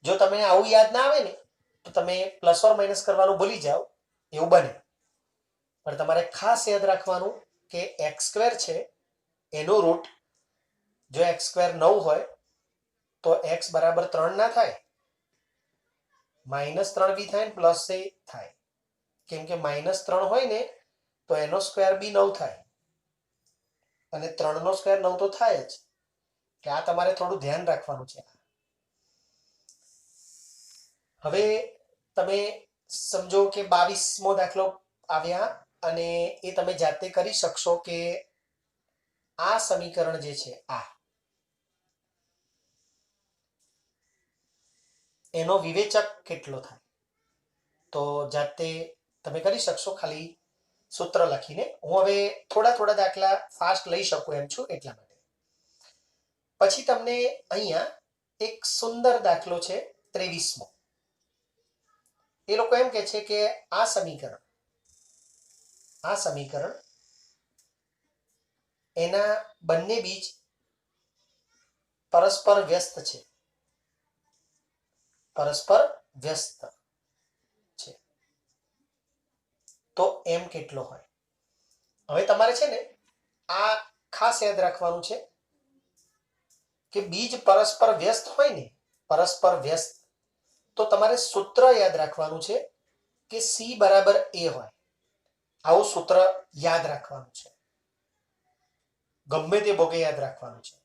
A: જો તમે આવું યાદ ના આવે ને તો તમે પ્લસ ઓર માઇનસ કરવાનું ભૂલી જાઓ, એવું બને. પણ તમારે ખાસ યાદ રાખવાનું કે એક્સ સ્ક્વેર છે એનો રૂટ જો એક્સ સ્ક્વેર 9 હોય તો એક્સ બરાબર 3 ના થાય, -3 બી થાય પ્લસ એ થાય. કેમ કે -3 હોય ને તો એનો સ્ક્વેર બી 9 થાય અને 3 નો સ્ક્વેર 9 તો થાય જ. કે આ તમારે થોડું ધ્યાન રાખવાનું છે. હવે તમે સમજો કે 22મો દાખલો આવ્યા અને એ તમે જાતે કરી શકશો કે આ સમીકરણ જે છે આ એનો વિવેચક કેટલો થાય. તો જાતે તમે કરી શકશો ખાલી સૂત્ર લખીને. હું હવે થોડા દાખલા ફાસ્ટ લઈ શકું એમ છું એટલા માટે. પછી તમને અહીંયા એક સુંદર દાખલો છે 23મો. એ લોકો એમ કે છે કે આ સમીકરણ એના બંને બીજ પરસ્પર વ્યસ્ત છે. તો એમ કેટલો હોય. હવે તમારે છે ને આ ખાસ યાદ રાખવાનું છે કે બીજ પરસ્પર વ્યસ્ત હોય ને, તો તમારે સૂત્ર યાદ રાખવાનું છે કે સી બરાબર એ હોય. આવું સૂત્ર યાદ રાખવાનું છે, ગમે તે ભોગે યાદ રાખવાનું છે.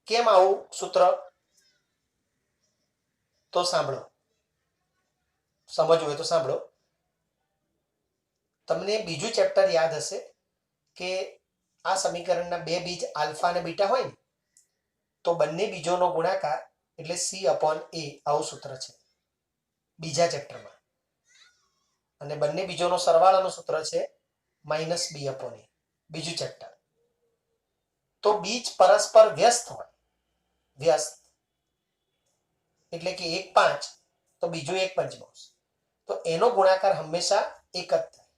A: કેમ આવું સૂત્ર? તો સાંભળો, સમજવું હોય તો સાંભળો. તમને બીજું ચેપ્ટર યાદ હશે કે આ સમીકરણના બે બીજ આલ્ફા અને બીટા હોય ને તો બંને બીજોનો ગુણાકાર એટલે સી અપોન એ, આવું સૂત્ર છે બીજા ચેપ્ટરમાં. અને બંને બીજોનો સરવાળાનું સૂત્ર છે -b અપોન એ, બીજું ચેપ્ટર. તો બીજ પરસ્પર વ્યસ્ત હોય, એટલે કે 1 5 તો બીજું 1 પંચમાંશ, તો એનો ગુણાકાર હંમેશા 1 જ થાય.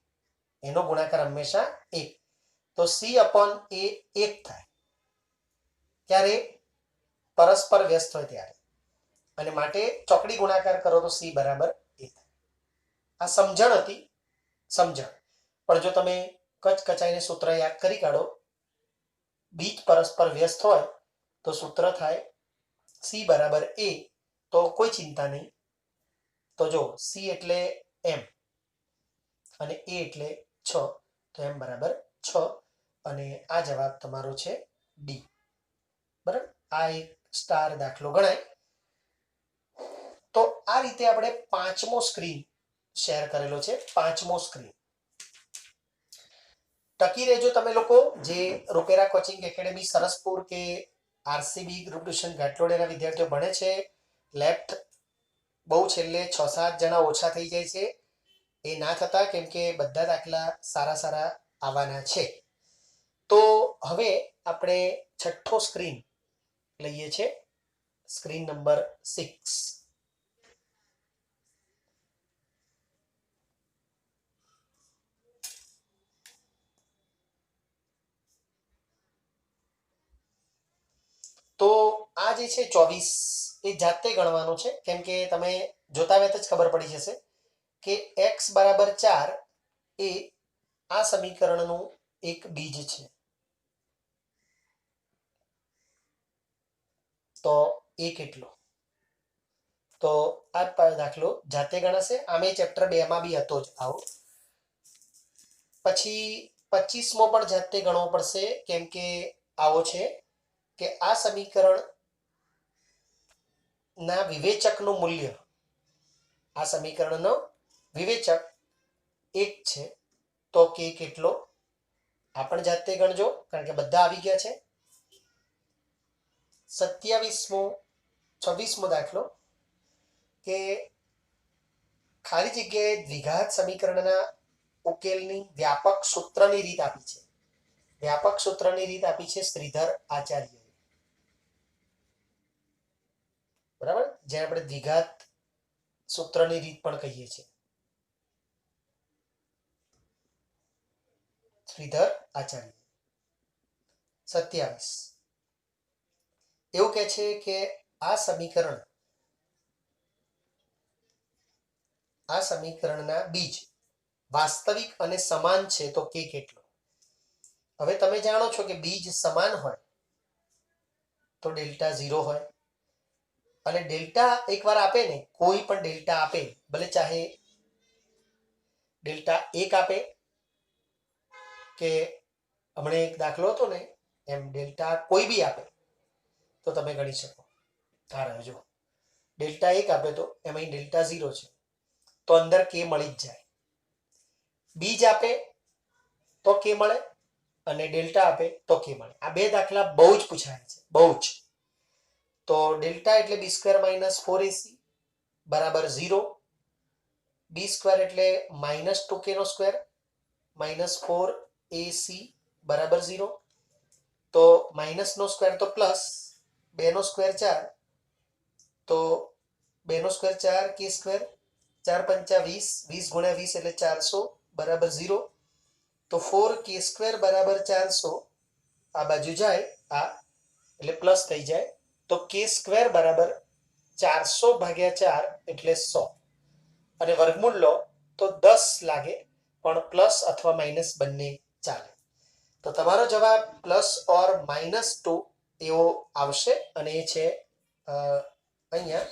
A: એનો ગુણાકાર હંમેશા 1. તો સી અપોન એ 1 થાય ત્યારે પરસ્પર વ્યસ્ત હોય ત્યારે. અને માટે ચોકડી ગુણાકાર કરો તો સી બરાબર એ થાય. આ સમજણ હતી, પણ જો તમે કચકચાઈને સૂત્ર યાદ કરી કાઢો, બીજ પરસ્પર વ્યસ્ત હોય તો સૂત્ર થાય સી બરાબર એ. તો કોઈ ચિંતા નહીં. તો જો સી એટલે એમ અને એ એટલે 6, તો એમ બરાબર 6 અને આ જવાબ તમારો છે ડી. બરાબર, આ એક સ્ટાર દાખલો ગણાય. તો આ રીતે આપણે 5મો સ્ક્રીન શેર કરેલો છે. 5મો સ્ક્રીન ટકી રહેજો તમે લોકો જે રૂપેરા કોચિંગ એકેડેમી સરસપુર કે આરસીબી ગ્રુપ ટ્યુશન ઘાટલોડિયાના વિદ્યાર્થીઓ ભણે છે. લેફ્ટ બહુ છેલ્લે 6-7 જણા ઓછા થઈ જાય છે. એ ના થતા, કેમ કે બધા દાખલા સારા આવવાના છે. તો હવે આપણે 6ઠ્ઠો સ્ક્રીન લઈએ છે, સ્ક્રીન નંબર 6. તો આ જે છે 24 એ જાતે ગણવાનું છે, કેમ કે તમે જોતા વેત જ ખબર પડી જશે કે x બરાબર 4 એ આ સમીકરણનું એક બીજ છે. તો એ કેટલો? તો આ દાખલો જાતે ગણાશે. આમે ચેપ્ટર 2 માં બી હતો જ આવો. પછી 25મો પણ જાતે ગણવો પડશે, કેમ કે આવો છે કે આ સમીકરણ ના વિવેચકનું મૂલ્ય, આ સમીકરણનો વિવેચક 1 છે. તો કે કેટલો? આ પણ જાતે ગણજો, કારણ કે બધા આવી ગયા છે. 26મો દાખલો કે ખાલી જગ્યાએ દ્વિઘાત સમીકરણના ઉકેલની વ્યાપક સૂત્રની રીત આપી છે. વ્યાપક સૂત્રની રીત આપી છે શ્રીધર આચાર્ય. બરાબર, જે આપણે દ્વિઘાત સૂત્રની રીત પણ કહીએ છીએ. શ્રીધર આચાર્ય. 27 એવું કહે છે કે આ સમીકરણના બીજ વાસ્તવિક અને સમાન છે તો કે કેટલો? હવે તમે જાણો છો કે બીજ સમાન હોય તો ડેલ્ટા 0 હોય, અને ડેલ્ટા એકવાર આપે ને, કોઈ પણ ડેલ્ટા આપે, ભલે ચાહે ડેલ્ટા 1 આપે કે હમણે એક દાખલો હતો ને એમ ડેલ્ટા કોઈ બી આપે તો તમે ગણી શકો. આ રહ્યો જો ડેલ્ટા 1 આપે તો એમાં ડેલ્ટા 0 છે તો અંદર કે મળી જ જાય. બીજ આપે તો કે મળે અને ડેલ્ટા આપે તો કે મળે. આ બે દાખલા બહુ જ પૂછાય છે, બહુ જ. તો ડેલ્ટા એટલે બી સ્ક્વેર માઇનસ 4ac બરાબર 0. બી સ્ક્વેર એટલે માઇનસ 2k નો સ્ક્વેર માઇનસ 4ac બરાબર 0. તો માઇનસ નો સ્ક્વેર તો પ્લસ, 2 નો સ્ક્વેર 4, તો 2 નો સ્ક્વેર 4 કે સ્ક્વેર, 4 પંચા 20, 20 ગુણ્યા 20 એટલે 400 બરાબર 0. તો 4k સ્ક્વેર બરાબર 400 આ બાજુ જાય આ એટલે પ્લસ થઈ જાય, તો કે સ્ક્વેર બરાબર 400 ભાગ્યા 4 એટલે 100, અને વર્ગમૂળ લો તો 10 લાગે, પણ પ્લસ અથવા માઇનસ બંને ચાલે. તો તમારો જવાબ પ્લસ ઓર -2 એવો આવશે, અને એ છે અહીંયા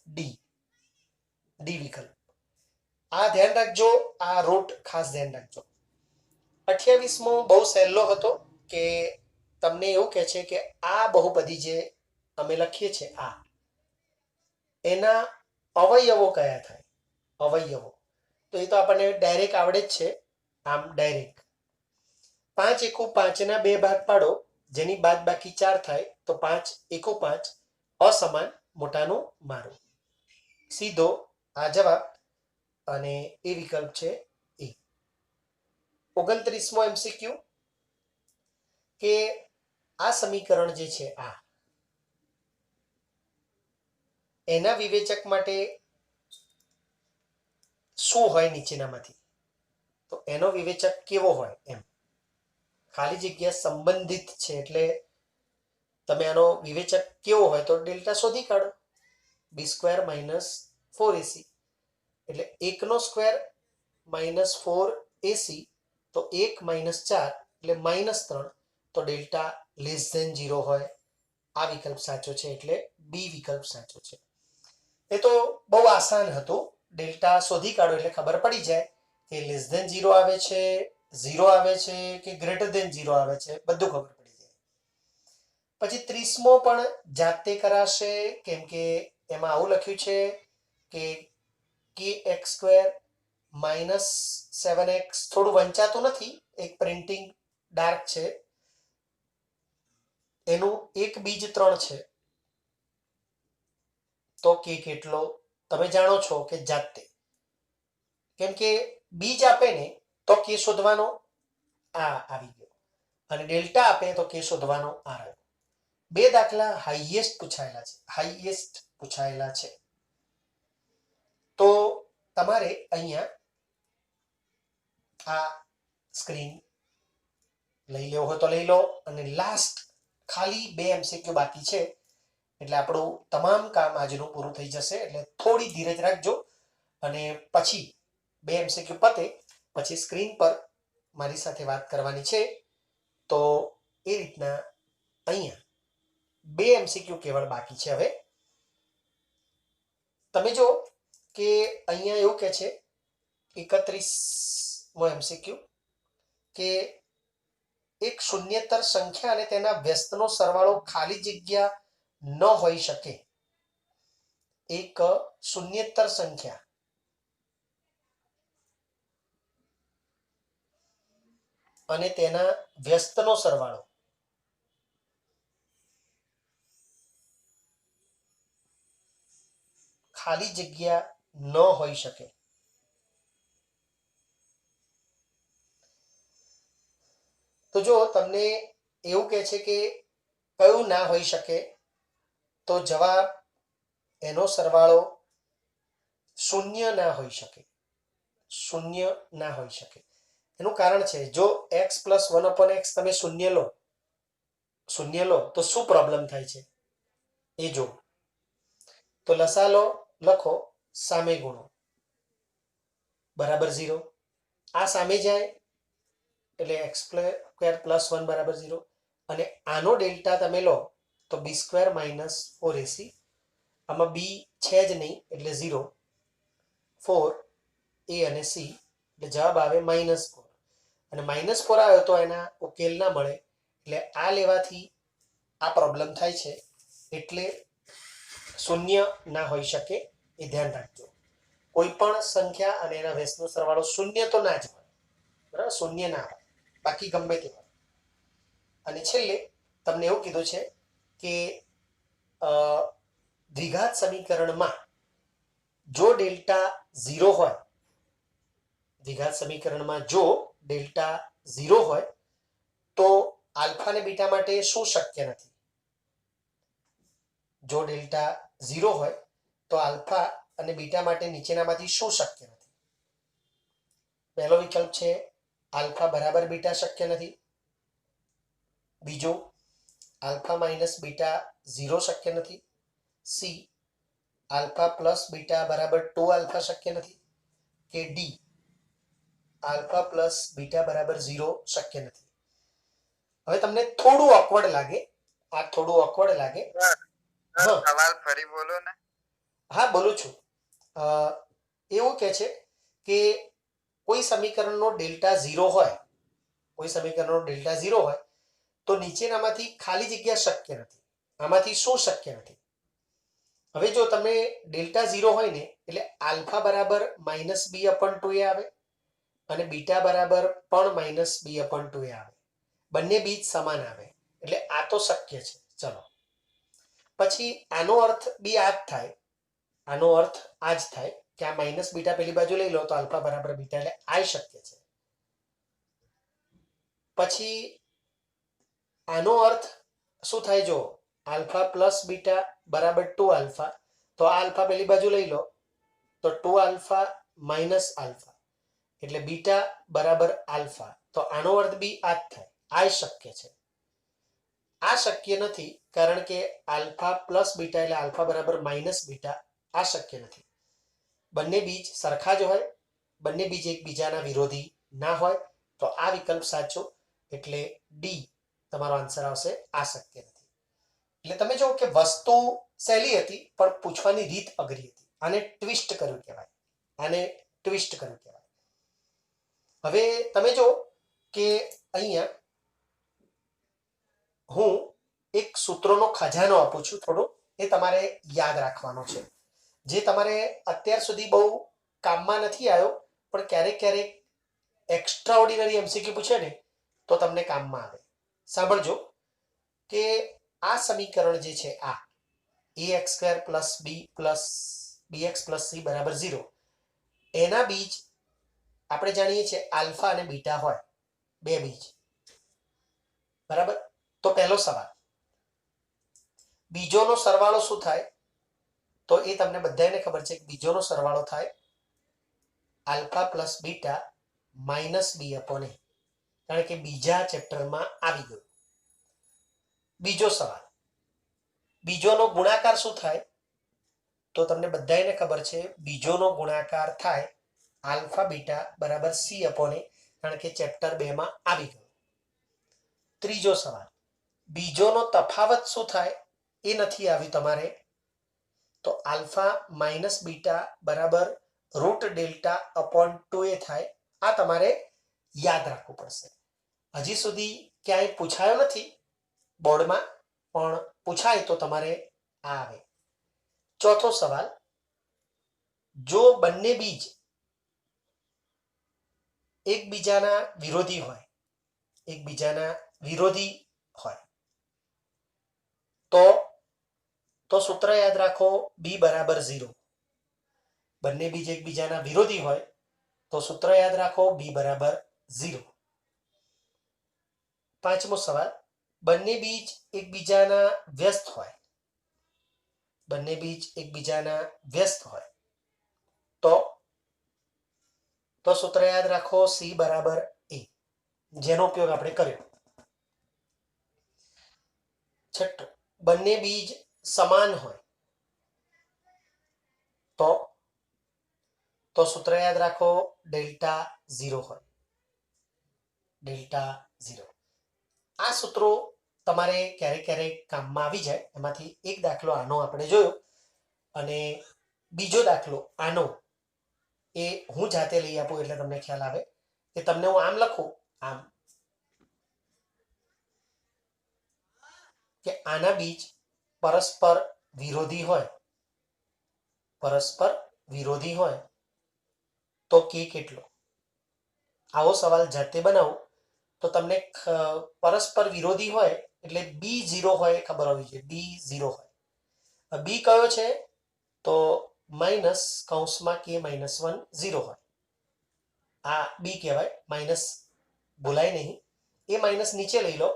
A: ડી વિકલ્પ. આ ધ્યાન રાખજો, આ રૂટ ખાસ ધ્યાન રાખજો. 28મો બહુ સહેલો હતો કે તમને એવું કહે છે કે આ બહુપદી જે અમે લખીએ છીએ આ એના અવયવો કયા થાય? અવયવો તો એ તો આપણને ડાયરેક્ટ આવડે જ છે. આમ ડાયરેક્ટ 5 એકુ 5 ના 2 ભાગ પાડો, જેની બાદબાકી 4 થાય તો 5 એકુ 5 અસમાન મોટાનું મારું. સીધો આ જવાબ, અને એ વિકલ્પ છે એ. 29મો MCQ કે આ સમીકરણ જે છે આ એના વિવેચક માટે શું હોય નીચેનામાંથી? તો એનો વિવેચક કેવો હોય એમ. ખાલી જગ્યા સંબંધિત છે એટલે તમે આનો વિવેચક કેવો હોય તો ડેલ્ટા શોધી કાઢો. બી સ્ક્વેર માઇનસ 4ac એટલે 1 નો સ્ક્વેર માઇનસ 4ac, તો 1 માઇનસ 4 એટલે -3, તો ડેલ્ટા લેસ ધેન 0 હોય. આ વિકલ્પ સાચો છે એટલે બી વિકલ્પ સાચો છે. એ તો બહુ આસાન હતું. ડેલ્ટા શોધી કાઢો એટલે ખબર પડી જાય કે લેસ ધેન 0 આવે છે, 0 આવે છે કે ગ્રેટર ધેન 0 આવે છે, બધું ખબર પડી જાય. પછી 30મો પણ જાતે કરાશે, કેમ કે એમાં આવું લખ્યું છે કે kx² -7x, થોડું વંચાતું નથી, એક પ્રિન્ટિંગ ડાર્ક છે, એનું એક બીજ 3 છે, તો કે કેટલો? તમે જાણો છો કે જાતે, કેમ કે બીજ આપે ને તો કે શોધવાનો આ આવી ગયો, અને ડેલ્ટા આપે તો કે શોધવાનો આ રહ્યો. બે દાખલા હાઈએસ્ટ પૂછાયેલા છે. તો તમારે અહીંયા આ સ્ક્રીન લઈ લેવો હોય તો લઈ લો, અને લાસ્ટ ખાલી 2 MCQ બાકી છે એટલે આપણું તમામ કામ આજનું પૂરું થઈ જશે. એટલે થોડી ધીરજ રાખજો, અને પછી 2 MCQ પતે પછી સ્ક્રીન પર મારી સાથે વાત કરવાની છે. તો એ રીતના અહીંયા 2 MCQ કેવળ બાકી છે. હવે તમે જો કે અહીંયા એવું કહે છે 31મો MCQ કે એક શૂન્યેતર સંખ્યા અને તેના વ્યસ્તનો સરવાળો ખાલી જગ્યા ન હોઈ શકે. એક શૂન્યેતર સંખ્યા અને તેના વ્યસ્તનો સરવાળો ખાલી જગ્યા ન હોઈ શકે. તો જો તમને એવું કહે છે કે કયું ના હોઈ શકે, તો જવાબ એનો સરવાળો શૂન્ય ના હોઈ શકે. શૂન્ય ના હોઈ શકે. એનું કારણ છે જો x પ્લસ 1/x તમે શૂન્ય લો તો શું પ્રોબ્લેમ થાય છે એ જો. તો લસા લખો, સામે ગુણો બરાબર 0. આ સામે જાય એટલે x સ્ક્વેર પ્લસ 1 બરાબર 0. અને આનો ડેલ્ટા તમે લો તો b સ્ક્વેર માઇનસ 4ac. આમાં b છે જ નહીં એટલે 0. 4 a અને c એટલે જવાબ આવે -4. અને -4 આવ્યો તો એના ઉકેલ ના મળે એટલે આ લેવાથી આ પ્રોબ્લેમ થાય છે. એટલે શૂન્ય ના હોઈ શકે એ ધ્યાન રાખજો. કોઈ પણ સંખ્યા અને એના વ્યસ્તનો સરવાળો શૂન્ય તો ના જ હોય, બરાબર, શૂન્ય ના હોય, બાકી ગમે તે હોય. અને છેલ્લે તમને એવું કીધું છે કે દ્વિઘાત સમીકરણમાં જો ડેલ્ટા 0 હોય, દ્વિઘાત સમીકરણમાં જો ડેલ્ટા 0 હોય તો આલ્ફા અને બીટા માટે શું શક્ય નથી? જો ડેલ્ટા 0 હોય તો આલ્ફા અને બીટા માટે નીચેનામાંથી શું શક્ય નથી? પહેલો વિકલ્પ છે આલ્ફા બરાબર બીટા શક્ય નથી. બીજો, આલ્ફા માઇનસ બીટા 0 શક્ય નથી. સી, આલ્ફા પ્લસ બીટા બરાબર 2 આલ્ફા શક્ય નથી. કે ડી, આલ્ફા પ્લસ બીટા બરાબર 0 શક્ય નથી. હવે તમને થોડું ઓકવર્ડ લાગે, આ થોડું ઓકવર્ડ લાગે.
B: સવાલ ફરી બોલો ને.
A: હા, બોલું છું. એવું કે છે કે કોઈ સમીકરણનો ડેલ્ટા 0 હોય, કોઈ સમીકરણનો ડેલ્ટા 0 હોય તો નીચેનામાંથી ખાલી જગ્યા શક્ય નથી. આમાંથી શું શક્ય નથી? હવે જો તમે ડેલ્ટા 0 હોય ને એટલે આલ્ફા બરાબર -b/2a આવે અને બીટા બરાબર પણ -b/2a આવે. બંને બીજ સમાન આવે એટલે આ તો શક્ય છે. ચલો, પછી આનો અર્થ બી આ જ થાય, આનો અર્થ આ જ થાય કે આ માઇનસ બીટા પેલી બાજુ લઈ લો તો આલ્ફા બરાબર બીટા એટલે આ શક્ય છે. પછી આનો અર્થ શું થાય? જો આલ્ફા પ્લસ બીટા બરાબર 2 આલ્ફા, તો આ આલ્ફા પેલી બાજુ લઈ લો તો 2 આલ્ફા માઇનસ આલ્ફા એટલે બીટા બરાબર આલ્ફા. તો આનો અર્થ બી આ જ થાય, આ શક્ય છે. આ શક્ય નથી કારણ કે આલ્ફા પ્લસ બીટા એટલે આલ્ફા બરાબર માઇનસ બીટા, આ શક્ય નથી. બંને બીજ સરખા જ હોય, બંને બીજ એકબીજાના વિરોધી ના હોય. તો આ વિકલ્પ સાચો એટલે ડી તમારો આન્સર આવશે, આ શક્ય નથી. એટલે તમે જો કે વસ્તુ સહેલી હતી પણ પૂછવાની રીત અઘરી હતી. આને ટ્વિસ્ટ કર્યું કહેવાય, આને ટ્વિસ્ટ કર્યું કહેવાય. હવે તમે જો કે અહીંયા હું એક સૂત્રોનો ખજાનો આપું છું થોડો, એ તમારે યાદ રાખવાનો છે, જે તમારે અત્યાર સુધી બહુ કામમાં નથી આવ્યો પણ ક્યારેક ક્યારેક એક્સ્ટ્રા ઓર્ડિનરી એમસીક્યુ પૂછે ને તો તમને કામમાં આવે. સાંભળજો કે આ સમીકરણ જે છે આ ax² + b + bx + c બરાબર 0, એના બીજ આપણે જાણીએ છીએ આલ્ફા અને બીટા હોય, બે બીજ, બરાબર. તો પહેલો સવાલ, બીજોનો સરવાળો શું થાય? તો એ તમને બધાને ખબર છે કે બીજોનો સરવાળો થાય alpha plus beta minus b/a, કારણ કે બીજા ચેપ્ટરમાં આવી ગયું. બીજો સવાલ, બીજોનો ગુણાકાર શું થાય? તો તમને બધાને ખબર છે બીજોનો ગુણાકાર થાય આલ્ફા બીટા બરાબર c/a, કારણ કે ચેપ્ટર 2 માં આવી ગયું. ત્રીજો સવાલ, બીજોનો તફાવત શું થાય? એ નથી આવ્યું તમારે, તો આલ્ફા માઇનસ બીટા બરાબર √delta/2a થાય. આ તમારે યાદ રાખવું પડશે. હજી સુધી ક્યાંય પૂછાયો નથી બોર્ડમાં, પણ પૂછાય તો તમારે આ આવે. ચોથો સવાલ, જો બંને બીજ એકબીજાના વિરોધી હોય, એકબીજાના વિરોધી હોય તો સૂત્ર યાદ રાખો, b બરાબર 0. બંને બીજ એકબીજાના વિરોધી હોય તો સૂત્ર યાદ રાખો, b બરાબર 0. પાંચમો સવાલ, બંને બીજ એકબીજાના વ્યસ્ત હોય, બંને બીજ એકબીજાના વ્યસ્ત હોય તો સૂત્ર યાદ રાખો, c બરાબર a. જેનો ઉપયોગ આપણે કર્યો. છઠ્ઠું, બંને બીજ સમાન હોય તો સૂત્ર યાદ રાખો, ડેલ્ટા 0 હોય. ડેલ્ટા 0. આ સૂત્રો તમારે ક્યારેક ક્યારેક કામમાં આવી જાય. એમાંથી એક દાખલો આનો આપણે જોયો અને બીજો દાખલો આનો એ હું જાતે લઈ આપું એટલે તમને ખ્યાલ આવે કે તમને હું આમ લખું આમ કે આના બીજ પરસ્પર વિરોધી હોય, પરસ્પર વિરોધી હોય તો કે કેટલો? આવો સવાલ જાતે બનાવો તો તમને પરસ્પર વિરોધી હોય એટલે B0 હોય એ ખબર હોવી જોઈએ. B0 હોય. બી કયો છે? તો માઇનસ કૌંસમાં K - 1 0 હોય. આ બી કહેવાય. માઇનસ બોલાય નહીં. એ માઇનસ નીચે લઈ લો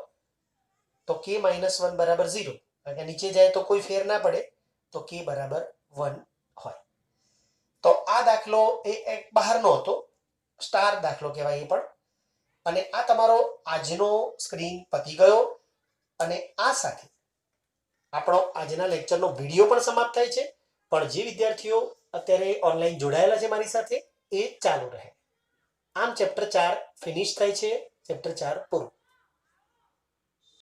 A: તો K - 1 બરાબર 0. કારણ કે નીચે જાય તો કોઈ ફેર ના પડે તો K બરાબર 1 હોય. તો આ દાખલો એ એક બહારનો હતો, સ્ટાર દાખલો કહેવાય એ પણ. અને આ તમારો આજનો સ્ક્રીન પતી ગયો અને આ સાથે આપણો આજના લેક્ચરનો વિડીયો પણ સમાપ્ત થાય છે. પણ જે વિદ્યાર્થીઓ અત્યારે ઓનલાઈન જોડાયેલા છે મારી સાથે એ ચાલુ રહે. આમ ચેપ્ટર 4 ફિનિશ થાય છે. ચેપ્ટર 4 પૂરું.